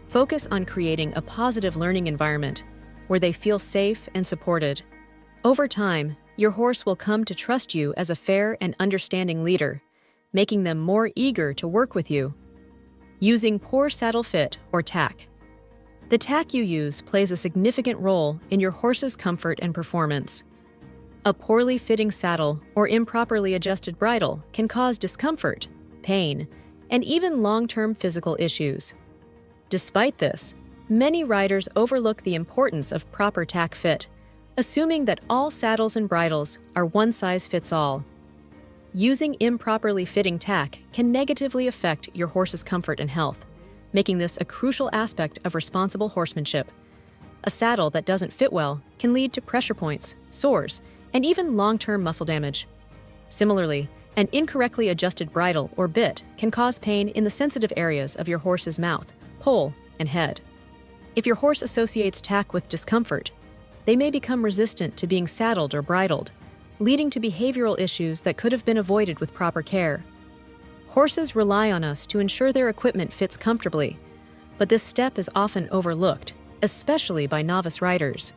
focus on creating a positive learning environment where they feel safe and supported. Over time, your horse will come to trust you as a fair and understanding leader, making them more eager to work with you. Using poor saddle fit or tack. The tack you use plays a significant role in your horse's comfort and performance. A poorly fitting saddle or improperly adjusted bridle can cause discomfort, pain, and even long-term physical issues. Despite this, many riders overlook the importance of proper tack fit, assuming that all saddles and bridles are one-size-fits-all. Using improperly fitting tack can negatively affect your horse's comfort and health, making this a crucial aspect of responsible horsemanship. A saddle that doesn't fit well can lead to pressure points, sores, and even long-term muscle damage. Similarly, an incorrectly adjusted bridle or bit can cause pain in the sensitive areas of your horse's mouth, poll, and head. If your horse associates tack with discomfort, they may become resistant to being saddled or bridled, leading to behavioral issues that could have been avoided with proper care. Horses rely on us to ensure their equipment fits comfortably, but this step is often overlooked, especially by novice riders.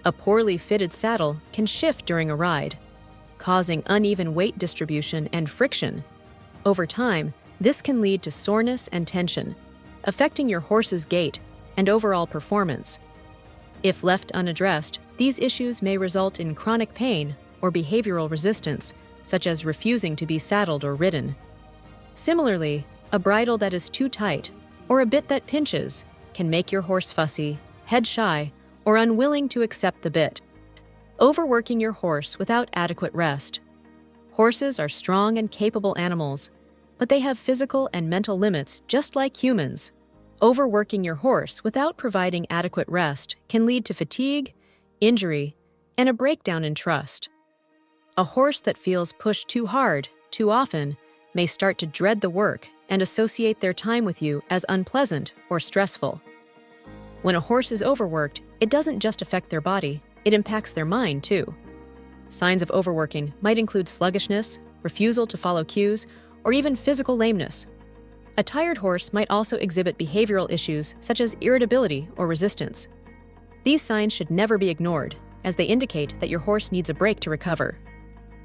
A poorly fitted saddle can shift during a ride, causing uneven weight distribution and friction. Over time, this can lead to soreness and tension, affecting your horse's gait and overall performance. If left unaddressed, these issues may result in chronic pain or behavioral resistance, such as refusing to be saddled or ridden. Similarly, a bridle that is too tight or a bit that pinches can make your horse fussy, head-shy, or unwilling to accept the bit. Overworking your horse without adequate rest. Horses are strong and capable animals, but they have physical and mental limits just like humans. Overworking your horse without providing adequate rest can lead to fatigue, injury, and a breakdown in trust. A horse that feels pushed too hard, too often, may start to dread the work and associate their time with you as unpleasant or stressful. When a horse is overworked, it doesn't just affect their body, it impacts their mind too. Signs of overworking might include sluggishness, refusal to follow cues, or even physical lameness. A tired horse might also exhibit behavioral issues such as irritability or resistance. These signs should never be ignored, as they indicate that your horse needs a break to recover.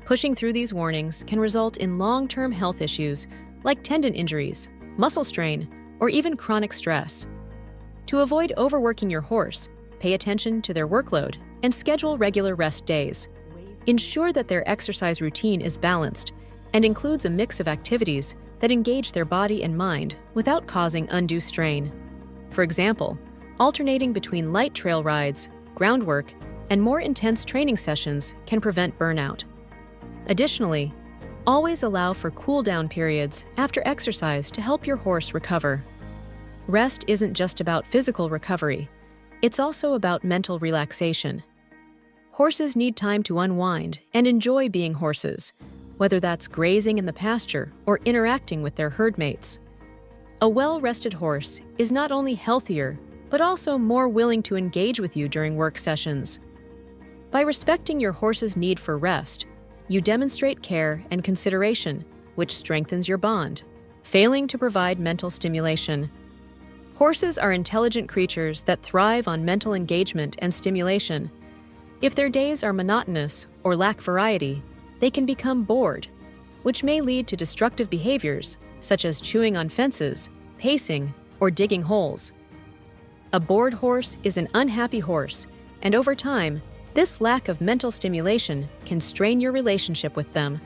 Pushing through these warnings can result in long-term health issues like tendon injuries, muscle strain, or even chronic stress. To avoid overworking your horse, pay attention to their workload and schedule regular rest days. Ensure that their exercise routine is balanced and includes a mix of activities that engage their body and mind without causing undue strain. For example, alternating between light trail rides, groundwork, and more intense training sessions can prevent burnout. Additionally, always allow for cool-down periods after exercise to help your horse recover. Rest isn't just about physical recovery, it's also about mental relaxation. Horses need time to unwind and enjoy being horses, whether that's grazing in the pasture or interacting with their herd mates. A well-rested horse is not only healthier, but also more willing to engage with you during work sessions. By respecting your horse's need for rest, you demonstrate care and consideration, which strengthens your bond. Failing to provide mental stimulation. Horses are intelligent creatures that thrive on mental engagement and stimulation. If their days are monotonous or lack variety, they can become bored, which may lead to destructive behaviors such as chewing on fences, pacing, or digging holes. A bored horse is an unhappy horse, and over time, This lack of mental stimulation can strain your relationship with them.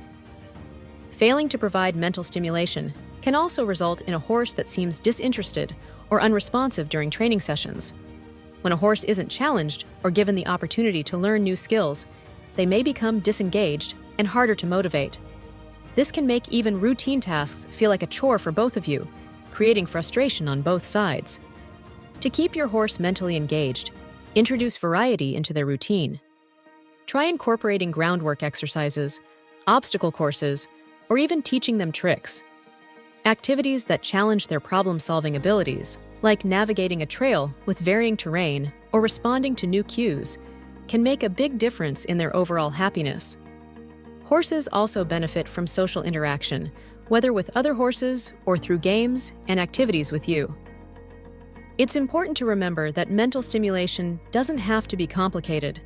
Failing to provide mental stimulation can also result in a horse that seems disinterested or unresponsive during training sessions. When a horse isn't challenged or given the opportunity to learn new skills, they may become disengaged and harder to motivate. This can make even routine tasks feel like a chore for both of you, creating frustration on both sides. To keep your horse mentally engaged, introduce variety into their routine. Try incorporating groundwork exercises, obstacle courses, or even teaching them tricks. Activities that challenge their problem-solving abilities, like navigating a trail with varying terrain or responding to new cues, can make a big difference in their overall happiness. Horses also benefit from social interaction, whether with other horses or through games and activities with you. It's important to remember that mental stimulation doesn't have to be complicated.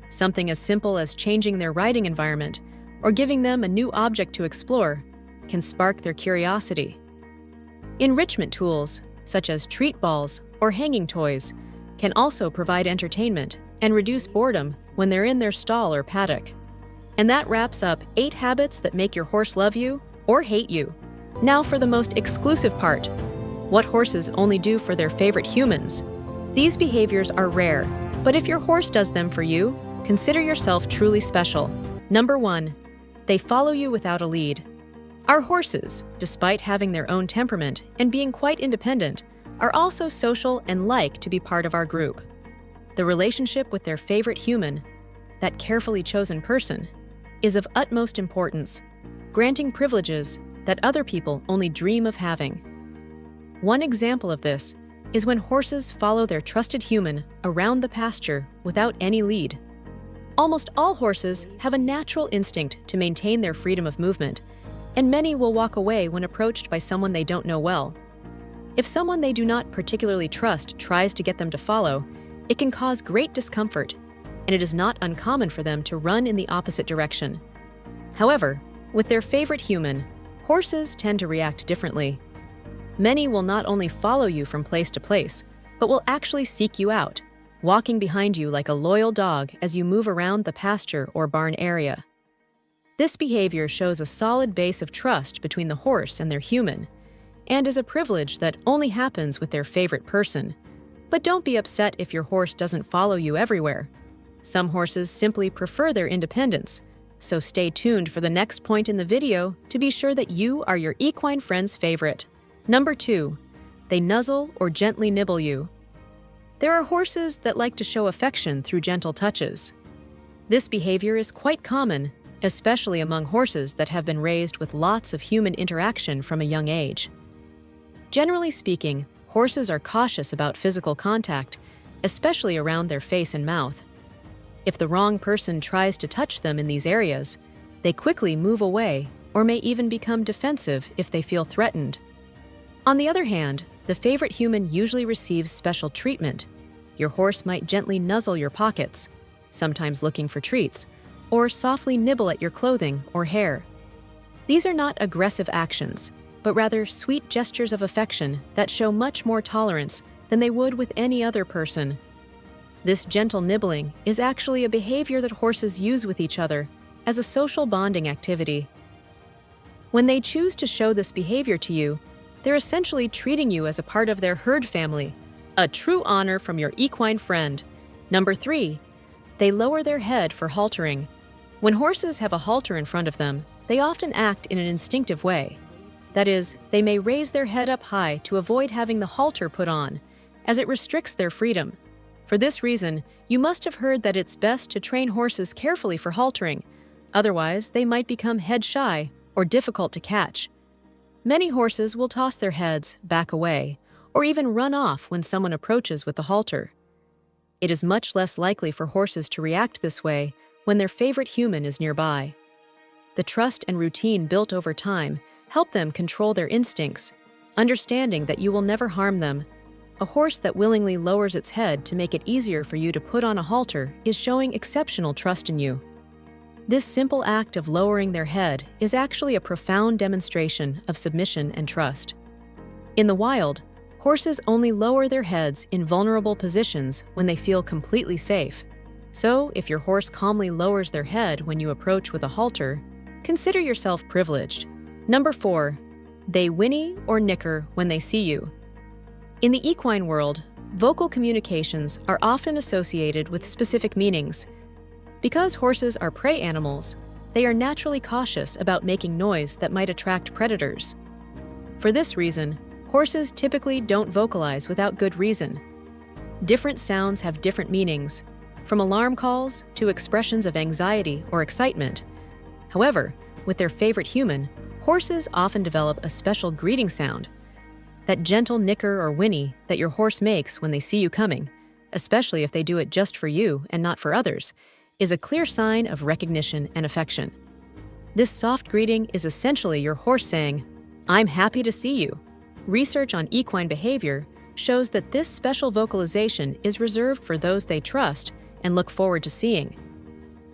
Something as simple as changing their riding environment or giving them a new object to explore can spark their curiosity. Enrichment tools, such as treat balls or hanging toys, can also provide entertainment and reduce boredom when they're in their stall or paddock. And that wraps up 8 habits that make your horse love you or hate you. Now for the most exclusive part: what horses only do for their favorite humans. These behaviors are rare, but if your horse does them for you, consider yourself truly special. Number 1. They follow you without a lead. Our horses, despite having their own temperament and being quite independent, are also social and like to be part of our group. The relationship with their favorite human, that carefully chosen person, is of utmost importance, granting privileges that other people only dream of having. One example of this is when horses follow their trusted human around the pasture without any lead. Almost all horses have a natural instinct to maintain their freedom of movement, and many will walk away when approached by someone they don't know well. If someone they do not particularly trust tries to get them to follow, it can cause great discomfort, and it is not uncommon for them to run in the opposite direction. However, with their favorite human, horses tend to react differently. Many will not only follow you from place to place, but will actually seek you out, walking behind you like a loyal dog as you move around the pasture or barn area. This behavior shows a solid base of trust between the horse and their human, and is a privilege that only happens with their favorite person. But don't be upset if your horse doesn't follow you everywhere. Some horses simply prefer their independence, so stay tuned for the next point in the video to be sure that you are your equine friend's favorite. Number 2. They nuzzle or gently nibble you. There are horses that like to show affection through gentle touches. This behavior is quite common, especially among horses that have been raised with lots of human interaction from a young age. Generally speaking, horses are cautious about physical contact, especially around their face and mouth. If the wrong person tries to touch them in these areas, they quickly move away or may even become defensive if they feel threatened. On the other hand, the favorite human usually receives special treatment. Your horse might gently nuzzle your pockets, sometimes looking for treats, or softly nibble at your clothing or hair. These are not aggressive actions, but rather sweet gestures of affection that show much more tolerance than they would with any other person. This gentle nibbling is actually a behavior that horses use with each other as a social bonding activity. When they choose to show this behavior to you, they're essentially treating you as a part of their herd family, a true honor from your equine friend. Number 3. They lower their head for haltering. When horses have a halter in front of them, they often act in an instinctive way. That is, they may raise their head up high to avoid having the halter put on, as it restricts their freedom. For this reason, you must have heard that it's best to train horses carefully for haltering, otherwise they might become head-shy or difficult to catch. Many horses will toss their heads, back away, or even run off when someone approaches with the halter. It is much less likely for horses to react this way when their favorite human is nearby. The trust and routine built over time help them control their instincts, understanding that you will never harm them. A horse that willingly lowers its head to make it easier for you to put on a halter is showing exceptional trust in you. This simple act of lowering their head is actually a profound demonstration of submission and trust. In the wild, horses only lower their heads in vulnerable positions when they feel completely safe. So, if your horse calmly lowers their head when you approach with a halter, consider yourself privileged. Number 4. They whinny or nicker when they see you. In the equine world, vocal communications are often associated with specific meanings. Because horses are prey animals, they are naturally cautious about making noise that might attract predators. For this reason, horses typically don't vocalize without good reason. Different sounds have different meanings, from alarm calls to expressions of anxiety or excitement. However, with their favorite human, horses often develop a special greeting sound. That gentle nicker or whinny that your horse makes when they see you coming, especially if they do it just for you and not for others, is a clear sign of recognition and affection. This soft greeting is essentially your horse saying, "I'm happy to see you." Research on equine behavior shows that this special vocalization is reserved for those they trust and look forward to seeing.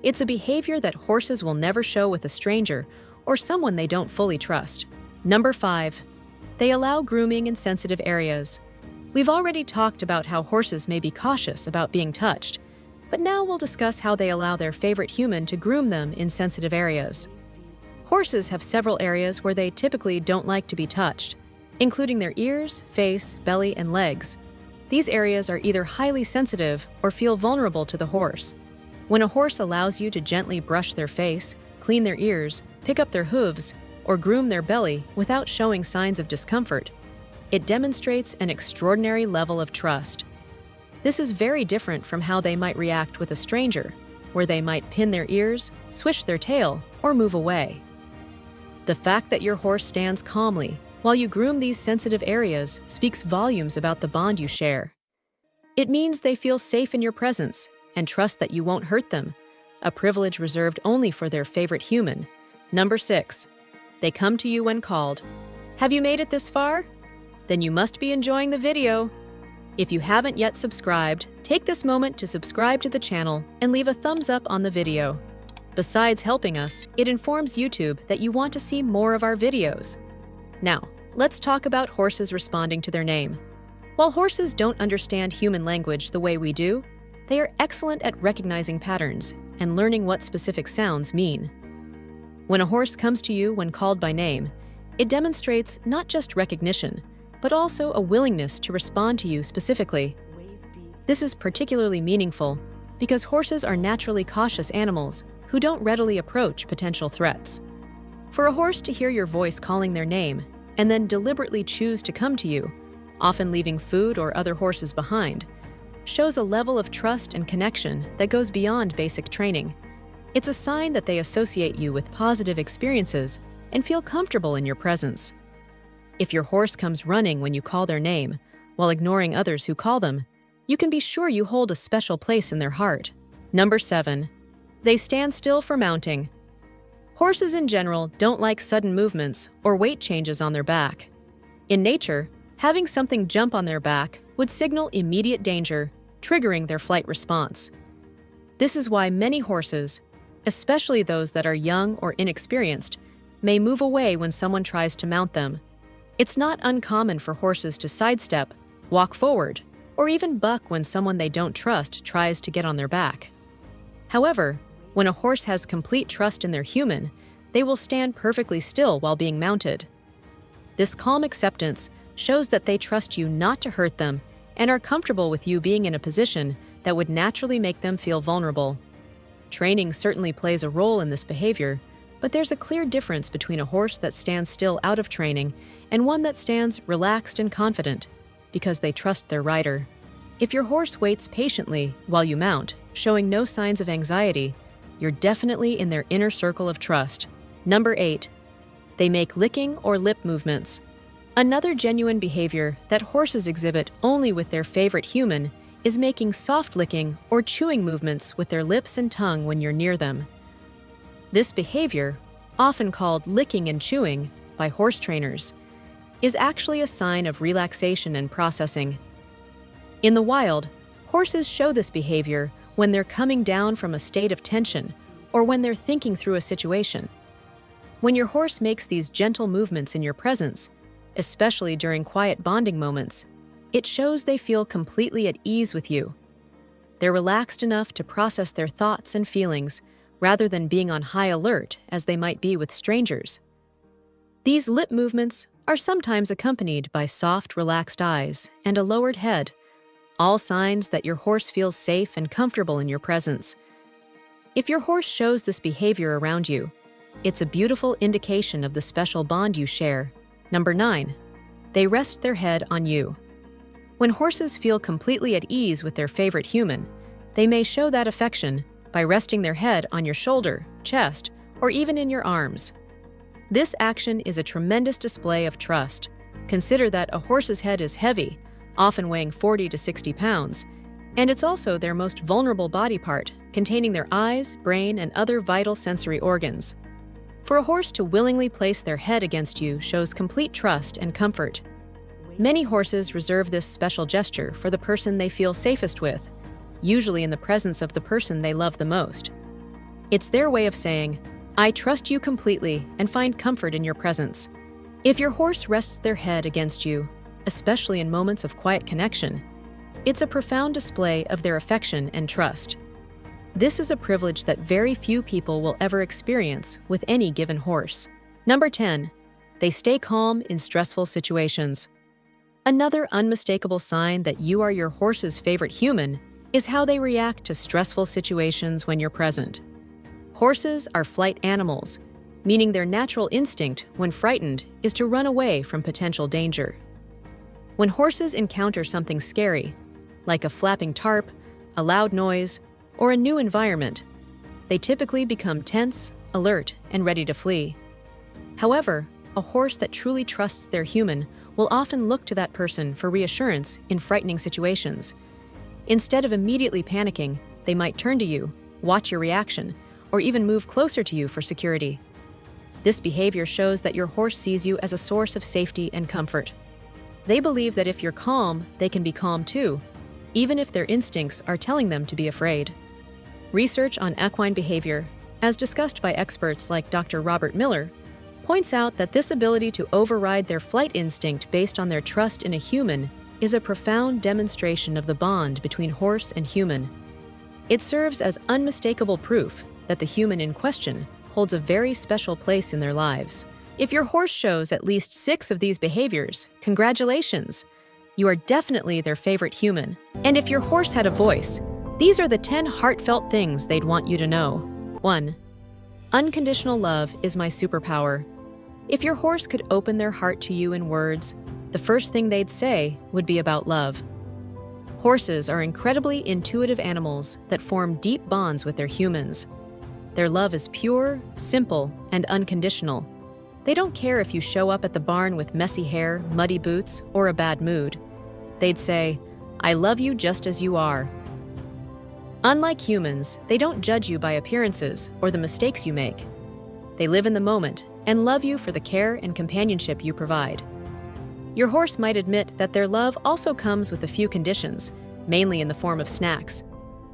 It's a behavior that horses will never show with a stranger or someone they don't fully trust. Number 5. They allow grooming in sensitive areas. We've already talked about how horses may be cautious about being touched, but now we'll discuss how they allow their favorite human to groom them in sensitive areas. Horses have several areas where they typically don't like to be touched, including their ears, face, belly, and legs. These areas are either highly sensitive or feel vulnerable to the horse. When a horse allows you to gently brush their face, clean their ears, pick up their hooves, or groom their belly without showing signs of discomfort, it demonstrates an extraordinary level of trust. This is very different from how they might react with a stranger, where they might pin their ears, swish their tail, or move away. The fact that your horse stands calmly while you groom these sensitive areas speaks volumes about the bond you share. It means they feel safe in your presence and trust that you won't hurt them, a privilege reserved only for their favorite human. Number 6. They come to you when called. Have you made it this far? Then you must be enjoying the video. If you haven't yet subscribed, take this moment to subscribe to the channel and leave a thumbs up on the video. Besides helping us, it informs YouTube that you want to see more of our videos. Now, let's talk about horses responding to their name. While horses don't understand human language the way we do, they are excellent at recognizing patterns and learning what specific sounds mean. When a horse comes to you when called by name, it demonstrates not just recognition, but also a willingness to respond to you specifically. This is particularly meaningful because horses are naturally cautious animals who don't readily approach potential threats. For a horse to hear your voice calling their name and then deliberately choose to come to you, often leaving food or other horses behind, shows a level of trust and connection that goes beyond basic training. It's a sign that they associate you with positive experiences and feel comfortable in your presence. If your horse comes running when you call their name, while ignoring others who call them, you can be sure you hold a special place in their heart. Number 7. They stand still for mounting. Horses in general don't like sudden movements or weight changes on their back. In nature, having something jump on their back would signal immediate danger, triggering their flight response. This is why many horses, especially those that are young or inexperienced, may move away when someone tries to mount them. It's not uncommon for horses to sidestep, walk forward, or even buck when someone they don't trust tries to get on their back. However, when a horse has complete trust in their human, they will stand perfectly still while being mounted. This calm acceptance shows that they trust you not to hurt them and are comfortable with you being in a position that would naturally make them feel vulnerable. Training certainly plays a role in this behavior, but there's a clear difference between a horse that stands still out of training and one that stands relaxed and confident because they trust their rider. If your horse waits patiently while you mount, showing no signs of anxiety, you're definitely in their inner circle of trust. Number 8. They make licking or lip movements. Another genuine behavior that horses exhibit only with their favorite human is making soft licking or chewing movements with their lips and tongue when you're near them. This behavior, often called licking and chewing by horse trainers, is actually a sign of relaxation and processing. In the wild, horses show this behavior when they're coming down from a state of tension or when they're thinking through a situation. When your horse makes these gentle movements in your presence, especially during quiet bonding moments, it shows they feel completely at ease with you. They're relaxed enough to process their thoughts and feelings rather than being on high alert as they might be with strangers. These lip movements are sometimes accompanied by soft, relaxed eyes and a lowered head, all signs that your horse feels safe and comfortable in your presence. If your horse shows this behavior around you, it's a beautiful indication of the special bond you share. Number 9. They rest their head on you. When horses feel completely at ease with their favorite human, they may show that affection by resting their head on your shoulder, chest, or even in your arms. This action is a tremendous display of trust. Consider that a horse's head is heavy, often weighing 40 to 60 pounds, and it's also their most vulnerable body part, containing their eyes, brain, and other vital sensory organs. For a horse to willingly place their head against you shows complete trust and comfort. Many horses reserve this special gesture for the person they feel safest with, usually in the presence of the person they love the most. It's their way of saying, "I trust you completely and find comfort in your presence." If your horse rests their head against you, especially in moments of quiet connection, it's a profound display of their affection and trust. This is a privilege that very few people will ever experience with any given horse. Number 10. They stay calm in stressful situations. Another unmistakable sign that you are your horse's favorite human is how they react to stressful situations when you're present. Horses are flight animals, meaning their natural instinct when frightened is to run away from potential danger. When horses encounter something scary, like a flapping tarp, a loud noise, or a new environment, they typically become tense, alert, and ready to flee. However, a horse that truly trusts their human will often look to that person for reassurance in frightening situations. Instead of immediately panicking, they might turn to you, watch your reaction, or even move closer to you for security. This behavior shows that your horse sees you as a source of safety and comfort. They believe that if you're calm, they can be calm too, even if their instincts are telling them to be afraid. Research on equine behavior, as discussed by experts like Dr. Robert Miller, points out that this ability to override their flight instinct based on their trust in a human is a profound demonstration of the bond between horse and human. It serves as unmistakable proof that the human in question holds a very special place in their lives. If your horse shows at least 6 of these behaviors, congratulations! You are definitely their favorite human. And if your horse had a voice, these are the 10 heartfelt things they'd want you to know. 1. Unconditional love is my superpower. If your horse could open their heart to you in words, the first thing they'd say would be about love. Horses are incredibly intuitive animals that form deep bonds with their humans. Their love is pure, simple, and unconditional. They don't care if you show up at the barn with messy hair, muddy boots, or a bad mood. They'd say, "I love you just as you are." Unlike humans, they don't judge you by appearances or the mistakes you make. They live in the moment and love you for the care and companionship you provide. Your horse might admit that their love also comes with a few conditions, mainly in the form of snacks.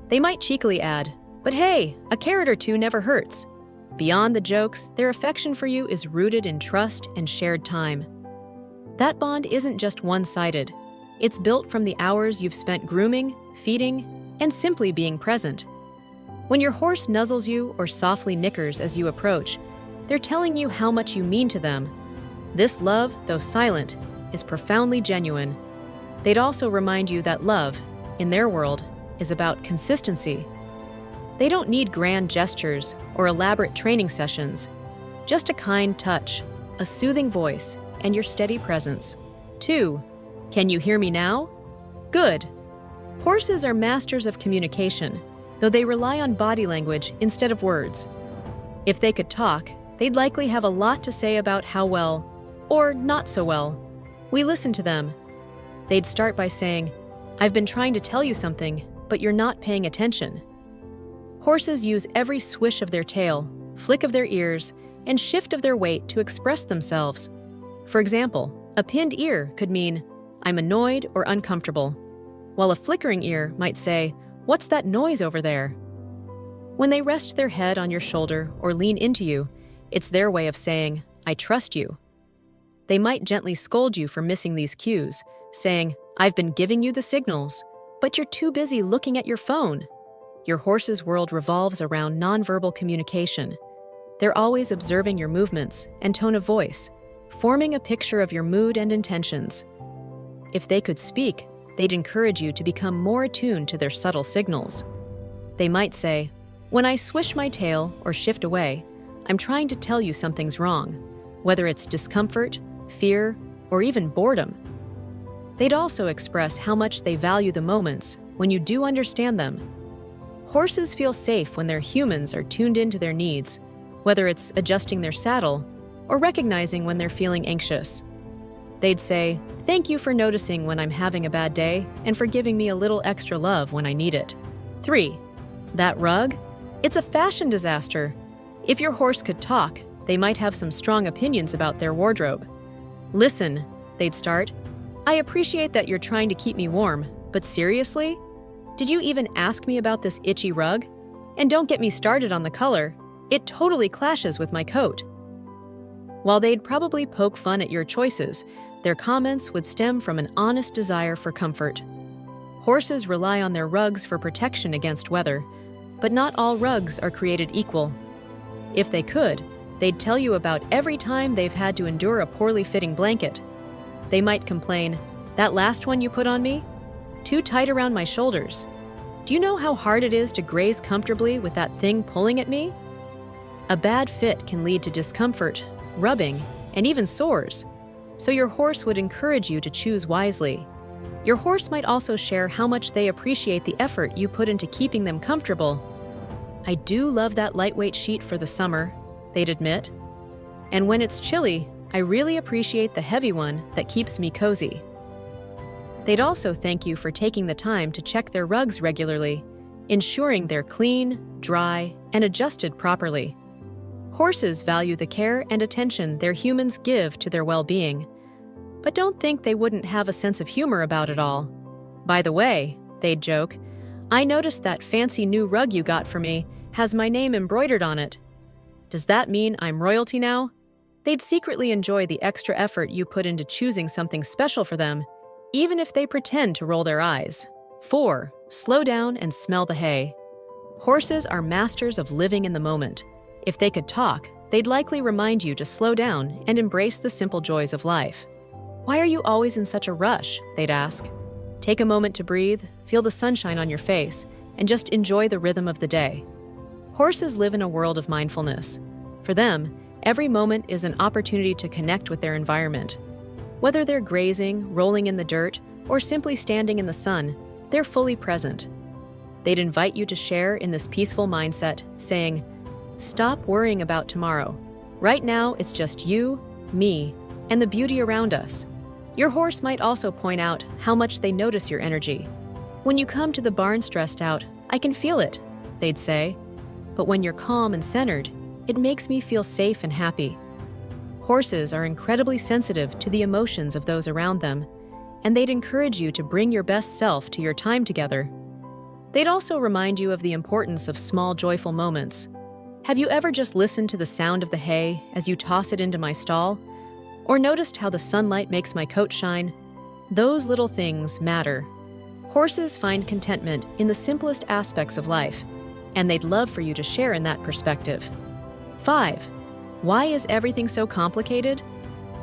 They might cheekily add, "But hey, a carrot or two never hurts." Beyond the jokes, their affection for you is rooted in trust and shared time. That bond isn't just one-sided. It's built from the hours you've spent grooming, feeding, and simply being present. When your horse nuzzles you or softly nickers as you approach, they're telling you how much you mean to them. This love, though silent, is profoundly genuine. They'd also remind you that love, in their world, is about consistency. They don't need grand gestures or elaborate training sessions, just a kind touch, a soothing voice, and your steady presence. 2. Can you hear me now? Good. Horses are masters of communication, though they rely on body language instead of words. If they could talk, they'd likely have a lot to say about how well, or not so well, we listen to them. They'd start by saying, "I've been trying to tell you something, but you're not paying attention." Horses use every swish of their tail, flick of their ears, and shift of their weight to express themselves. For example, a pinned ear could mean, "I'm annoyed or uncomfortable," while a flickering ear might say, "What's that noise over there?" When they rest their head on your shoulder or lean into you, it's their way of saying, "I trust you." They might gently scold you for missing these cues, saying, "I've been giving you the signals," but you're too busy looking at your phone. Your horse's world revolves around nonverbal communication. They're always observing your movements and tone of voice, forming a picture of your mood and intentions. If they could speak, they'd encourage you to become more attuned to their subtle signals. They might say, "When I swish my tail or shift away, I'm trying to tell you something's wrong," whether it's discomfort, fear, or even boredom. They'd also express how much they value the moments when you do understand them. Horses feel safe when their humans are tuned into their needs, whether it's adjusting their saddle or recognizing when they're feeling anxious. They'd say, "Thank you for noticing when I'm having a bad day and for giving me a little extra love when I need it." 3. That rug? It's a fashion disaster. If your horse could talk, they might have some strong opinions about their wardrobe. "Listen," they'd start. "I appreciate that you're trying to keep me warm, but seriously? Did you even ask me about this itchy rug? And don't get me started on the color. It totally clashes with my coat." While they'd probably poke fun at your choices, their comments would stem from an honest desire for comfort. Horses rely on their rugs for protection against weather, but not all rugs are created equal. If they could, they'd tell you about every time they've had to endure a poorly fitting blanket. They might complain, "That last one you put on me? Too tight around my shoulders. Do you know how hard it is to graze comfortably with that thing pulling at me?" A bad fit can lead to discomfort, rubbing, and even sores, so your horse would encourage you to choose wisely. Your horse might also share how much they appreciate the effort you put into keeping them comfortable. "I do love that lightweight sheet for the summer," they'd admit. "And when it's chilly, I really appreciate the heavy one that keeps me cozy." They'd also thank you for taking the time to check their rugs regularly, ensuring they're clean, dry, and adjusted properly. Horses value the care and attention their humans give to their well-being, but don't think they wouldn't have a sense of humor about it all. "By the way," they'd joke, "I noticed that fancy new rug you got for me has my name embroidered on it. Does that mean I'm royalty now?" They'd secretly enjoy the extra effort you put into choosing something special for them, even if they pretend to roll their eyes. 4. Slow down and smell the hay. Horses are masters of living in the moment. If they could talk, they'd likely remind you to slow down and embrace the simple joys of life. "Why are you always in such a rush?" they'd ask. Take a moment to breathe, feel the sunshine on your face, and just enjoy the rhythm of the day. Horses live in a world of mindfulness. For them, every moment is an opportunity to connect with their environment. Whether they're grazing, rolling in the dirt, or simply standing in the sun, they're fully present. They'd invite you to share in this peaceful mindset, saying, "Stop worrying about tomorrow. Right now, it's just you, me, and the beauty around us." Your horse might also point out how much they notice your energy. "When you come to the barn stressed out, I can feel it," they'd say. "But when you're calm and centered, it makes me feel safe and happy." Horses are incredibly sensitive to the emotions of those around them, and they'd encourage you to bring your best self to your time together. They'd also remind you of the importance of small, joyful moments. Have you ever just listened to the sound of the hay as you toss it into my stall? Or noticed how the sunlight makes my coat shine? Those little things matter. Horses find contentment in the simplest aspects of life, and they'd love for you to share in that perspective. 5. Why is everything so complicated?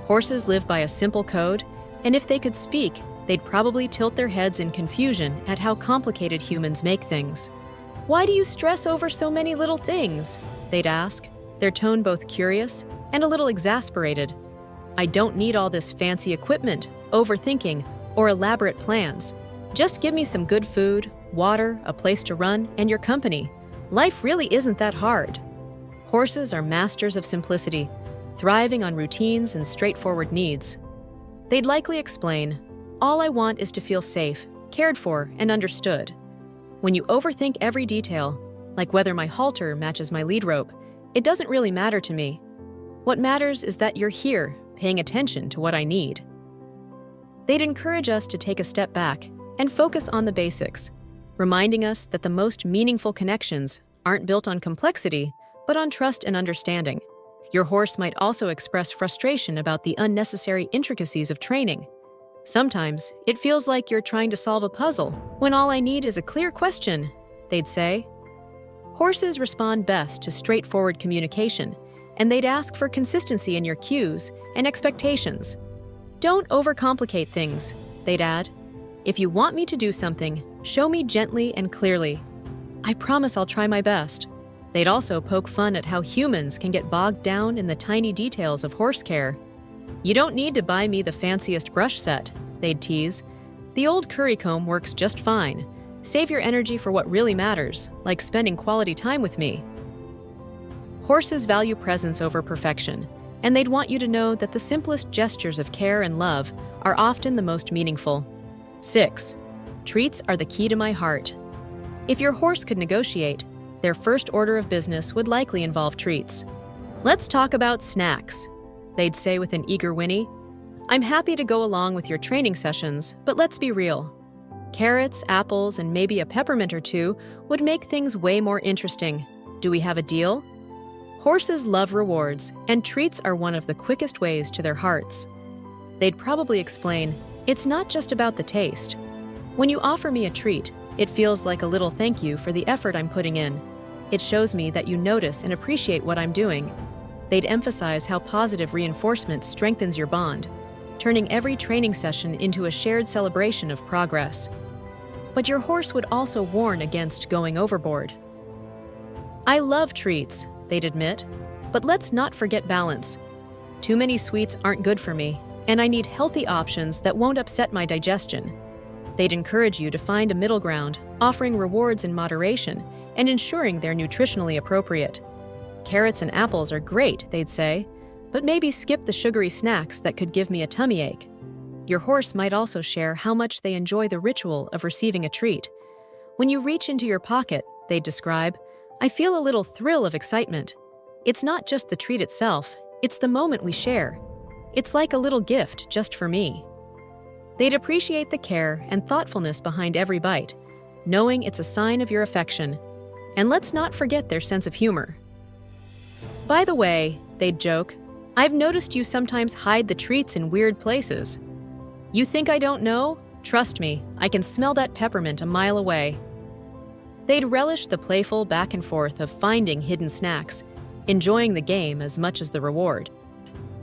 Horses live by a simple code, and if they could speak, they'd probably tilt their heads in confusion at how complicated humans make things. "Why do you stress over so many little things?" they'd ask, their tone both curious and a little exasperated. "I don't need all this fancy equipment, overthinking, or elaborate plans. Just give me some good food, water, a place to run, and your company. Life really isn't that hard." Horses are masters of simplicity, thriving on routines and straightforward needs. They'd likely explain, "All I want is to feel safe, cared for, and understood. When you overthink every detail, like whether my halter matches my lead rope, it doesn't really matter to me. What matters is that you're here, paying attention to what I need." They'd encourage us to take a step back and focus on the basics, reminding us that the most meaningful connections aren't built on complexity, but on trust and understanding. Your horse might also express frustration about the unnecessary intricacies of training. Sometimes it feels like you're trying to solve a puzzle when all I need is a clear question, they'd say. Horses respond best to straightforward communication, and they'd ask for consistency in your cues and expectations. Don't overcomplicate things, they'd add. If you want me to do something, show me gently and clearly. I promise I'll try my best. They'd also poke fun at how humans can get bogged down in the tiny details of horse care. You don't need to buy me the fanciest brush set, they'd tease. The old curry comb works just fine. Save your energy for what really matters, like spending quality time with me. Horses value presence over perfection, and they'd want you to know that the simplest gestures of care and love are often the most meaningful. 6. Treats are the key to my heart. If your horse could negotiate, their first order of business would likely involve treats. Let's talk about snacks, they'd say with an eager whinny. I'm happy to go along with your training sessions, but let's be real. Carrots, apples, and maybe a peppermint or two would make things way more interesting. Do we have a deal? Horses love rewards, and treats are one of the quickest ways to their hearts. They'd probably explain, it's not just about the taste. When you offer me a treat, it feels like a little thank you for the effort I'm putting in. It shows me that you notice and appreciate what I'm doing. They'd emphasize how positive reinforcement strengthens your bond, turning every training session into a shared celebration of progress. But your horse would also warn against going overboard. I love treats, they'd admit, but let's not forget balance. Too many sweets aren't good for me, and I need healthy options that won't upset my digestion. They'd encourage you to find a middle ground, offering rewards in moderation and ensuring they're nutritionally appropriate. Carrots and apples are great, they'd say, but maybe skip the sugary snacks that could give me a tummy ache. Your horse might also share how much they enjoy the ritual of receiving a treat. When you reach into your pocket, they'd describe, I feel a little thrill of excitement. It's not just the treat itself, it's the moment we share. It's like a little gift just for me. They'd appreciate the care and thoughtfulness behind every bite, knowing it's a sign of your affection. And let's not forget their sense of humor. By the way, they'd joke, I've noticed you sometimes hide the treats in weird places. You think I don't know? Trust me, I can smell that peppermint a mile away. They'd relish the playful back and forth of finding hidden snacks, enjoying the game as much as the reward.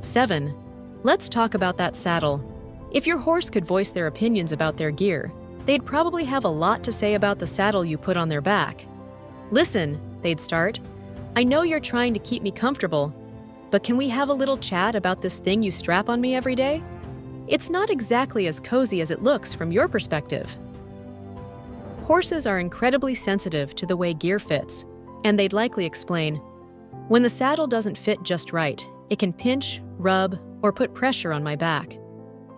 7. Let's talk about that saddle. If your horse could voice their opinions about their gear, they'd probably have a lot to say about the saddle you put on their back. Listen, they'd start, I know you're trying to keep me comfortable, but can we have a little chat about this thing you strap on me every day? It's not exactly as cozy as it looks from your perspective. Horses are incredibly sensitive to the way gear fits, and they'd likely explain, when the saddle doesn't fit just right, it can pinch, rub, or put pressure on my back.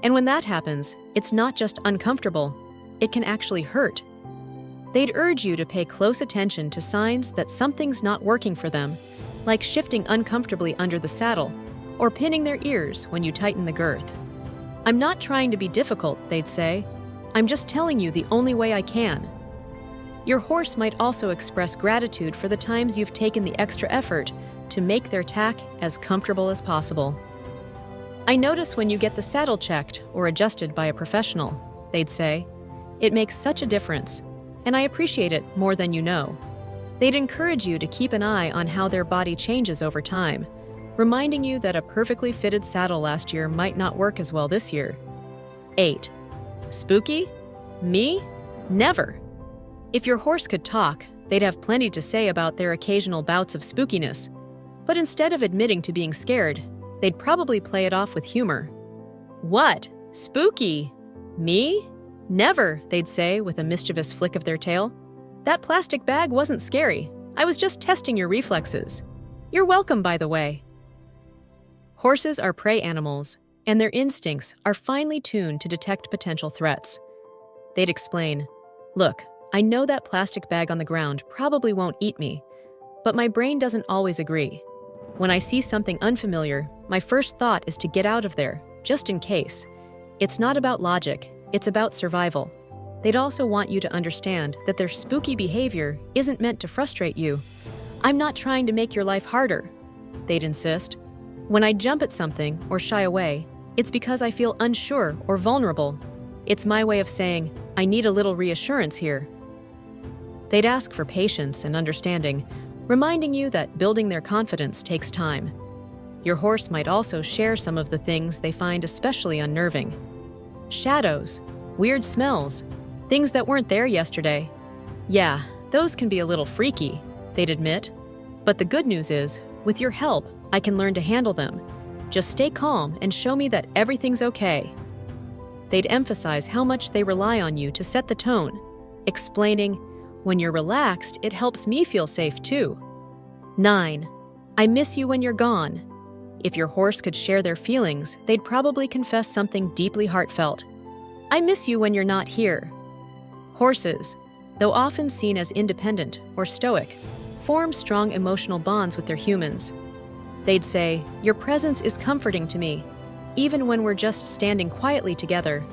And when that happens, it's not just uncomfortable, it can actually hurt. They'd urge you to pay close attention to signs that something's not working for them, like shifting uncomfortably under the saddle or pinning their ears when you tighten the girth. I'm not trying to be difficult, they'd say. I'm just telling you the only way I can. Your horse might also express gratitude for the times you've taken the extra effort to make their tack as comfortable as possible. I notice when you get the saddle checked or adjusted by a professional, they'd say. It makes such a difference, and I appreciate it more than you know. They'd encourage you to keep an eye on how their body changes over time, reminding you that a perfectly fitted saddle last year might not work as well this year. 8. Spooky? Me? Never. If your horse could talk, they'd have plenty to say about their occasional bouts of spookiness. But instead of admitting to being scared, they'd probably play it off with humor. What? Spooky? Me? Never, they'd say with a mischievous flick of their tail. That plastic bag wasn't scary. I was just testing your reflexes. You're welcome, by the way. Horses are prey animals, and their instincts are finely tuned to detect potential threats. They'd explain, look, I know that plastic bag on the ground probably won't eat me, but my brain doesn't always agree. When I see something unfamiliar, my first thought is to get out of there, just in case. It's not about logic, it's about survival. They'd also want you to understand that their spooky behavior isn't meant to frustrate you. I'm not trying to make your life harder, they'd insist. When I jump at something or shy away, It's because I feel unsure or vulnerable. It's my way of saying, I need a little reassurance here. They'd ask for patience and understanding, reminding you that building their confidence takes time. Your horse might also share some of the things they find especially unnerving. Shadows, weird smells, things that weren't there yesterday. Yeah, those can be a little freaky, they'd admit. But the good news is, with your help, I can learn to handle them. Just stay calm and show me that everything's okay. They'd emphasize how much they rely on you to set the tone, explaining, when you're relaxed, it helps me feel safe too. 9. I miss you when you're gone. If your horse could share their feelings, they'd probably confess something deeply heartfelt. I miss you when you're not here. Horses, though often seen as independent or stoic, form strong emotional bonds with their humans. They'd say, your presence is comforting to me, even when we're just standing quietly together.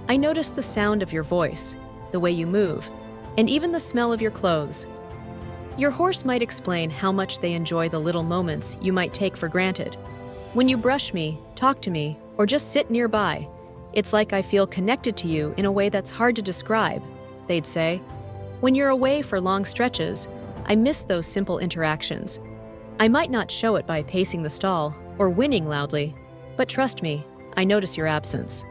I notice the sound of your voice, the way you move, and even the smell of your clothes. Your horse might explain how much they enjoy the little moments you might take for granted. When you brush me, talk to me, or just sit nearby, it's like I feel connected to you in a way that's hard to describe, they'd say. When you're away for long stretches, I miss those simple interactions. I might not show it by pacing the stall or whinnying loudly, but trust me, I notice your absence.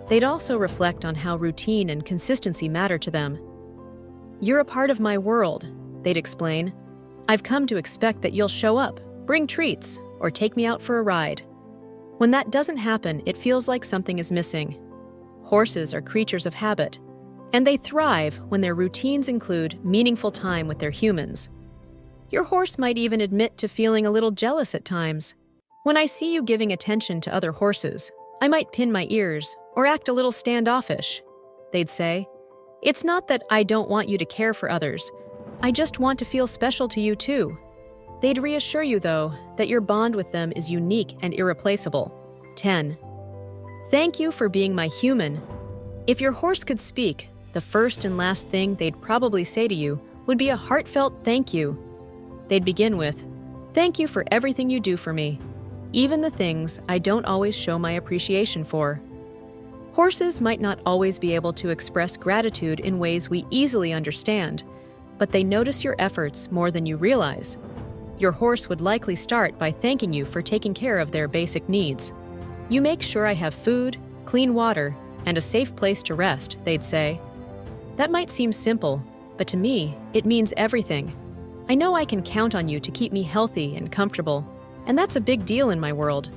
They'd also reflect on how routine and consistency matter to them. You're a part of my world, they'd explain. I've come to expect that you'll show up, bring treats, or take me out for a ride. When that doesn't happen, it feels like something is missing. Horses are creatures of habit, and they thrive when their routines include meaningful time with their humans. Your horse might even admit to feeling a little jealous at times. When I see you giving attention to other horses, I might pin my ears or act a little standoffish, they'd say. It's not that I don't want you to care for others. I just want to feel special to you too. They'd reassure you, though, that your bond with them is unique and irreplaceable. 10. Thank you for being my human. If your horse could speak, the first and last thing they'd probably say to you would be a heartfelt thank you. They'd begin with, thank you for everything you do for me, even the things I don't always show my appreciation for. Horses might not always be able to express gratitude in ways we easily understand, but they notice your efforts more than you realize. Your horse would likely start by thanking you for taking care of their basic needs. You make sure I have food, clean water, and a safe place to rest, they'd say. That might seem simple, but to me, it means everything. I know I can count on you to keep me healthy and comfortable, and that's a big deal in my world.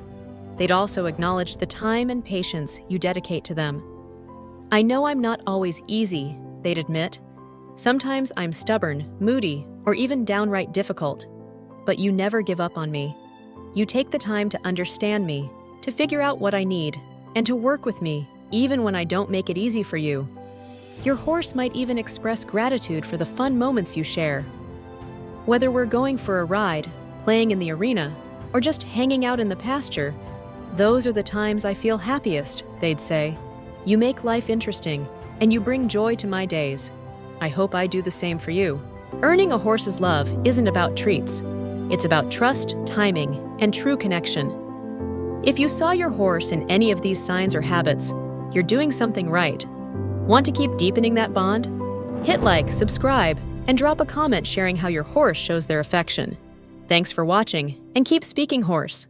They'd also acknowledge the time and patience you dedicate to them. I know I'm not always easy, they'd admit. Sometimes I'm stubborn, moody, or even downright difficult. But you never give up on me. You take the time to understand me, to figure out what I need, and to work with me, even when I don't make it easy for you. Your horse might even express gratitude for the fun moments you share. Whether we're going for a ride, playing in the arena, or just hanging out in the pasture, those are the times I feel happiest, they'd say. You make life interesting, and you bring joy to my days. I hope I do the same for you. Earning a horse's love isn't about treats. It's about trust, timing, and true connection. If you saw your horse in any of these signs or habits, you're doing something right. Want to keep deepening that bond? Hit like, subscribe, and drop a comment sharing how your horse shows their affection. Thanks for watching, and keep speaking horse.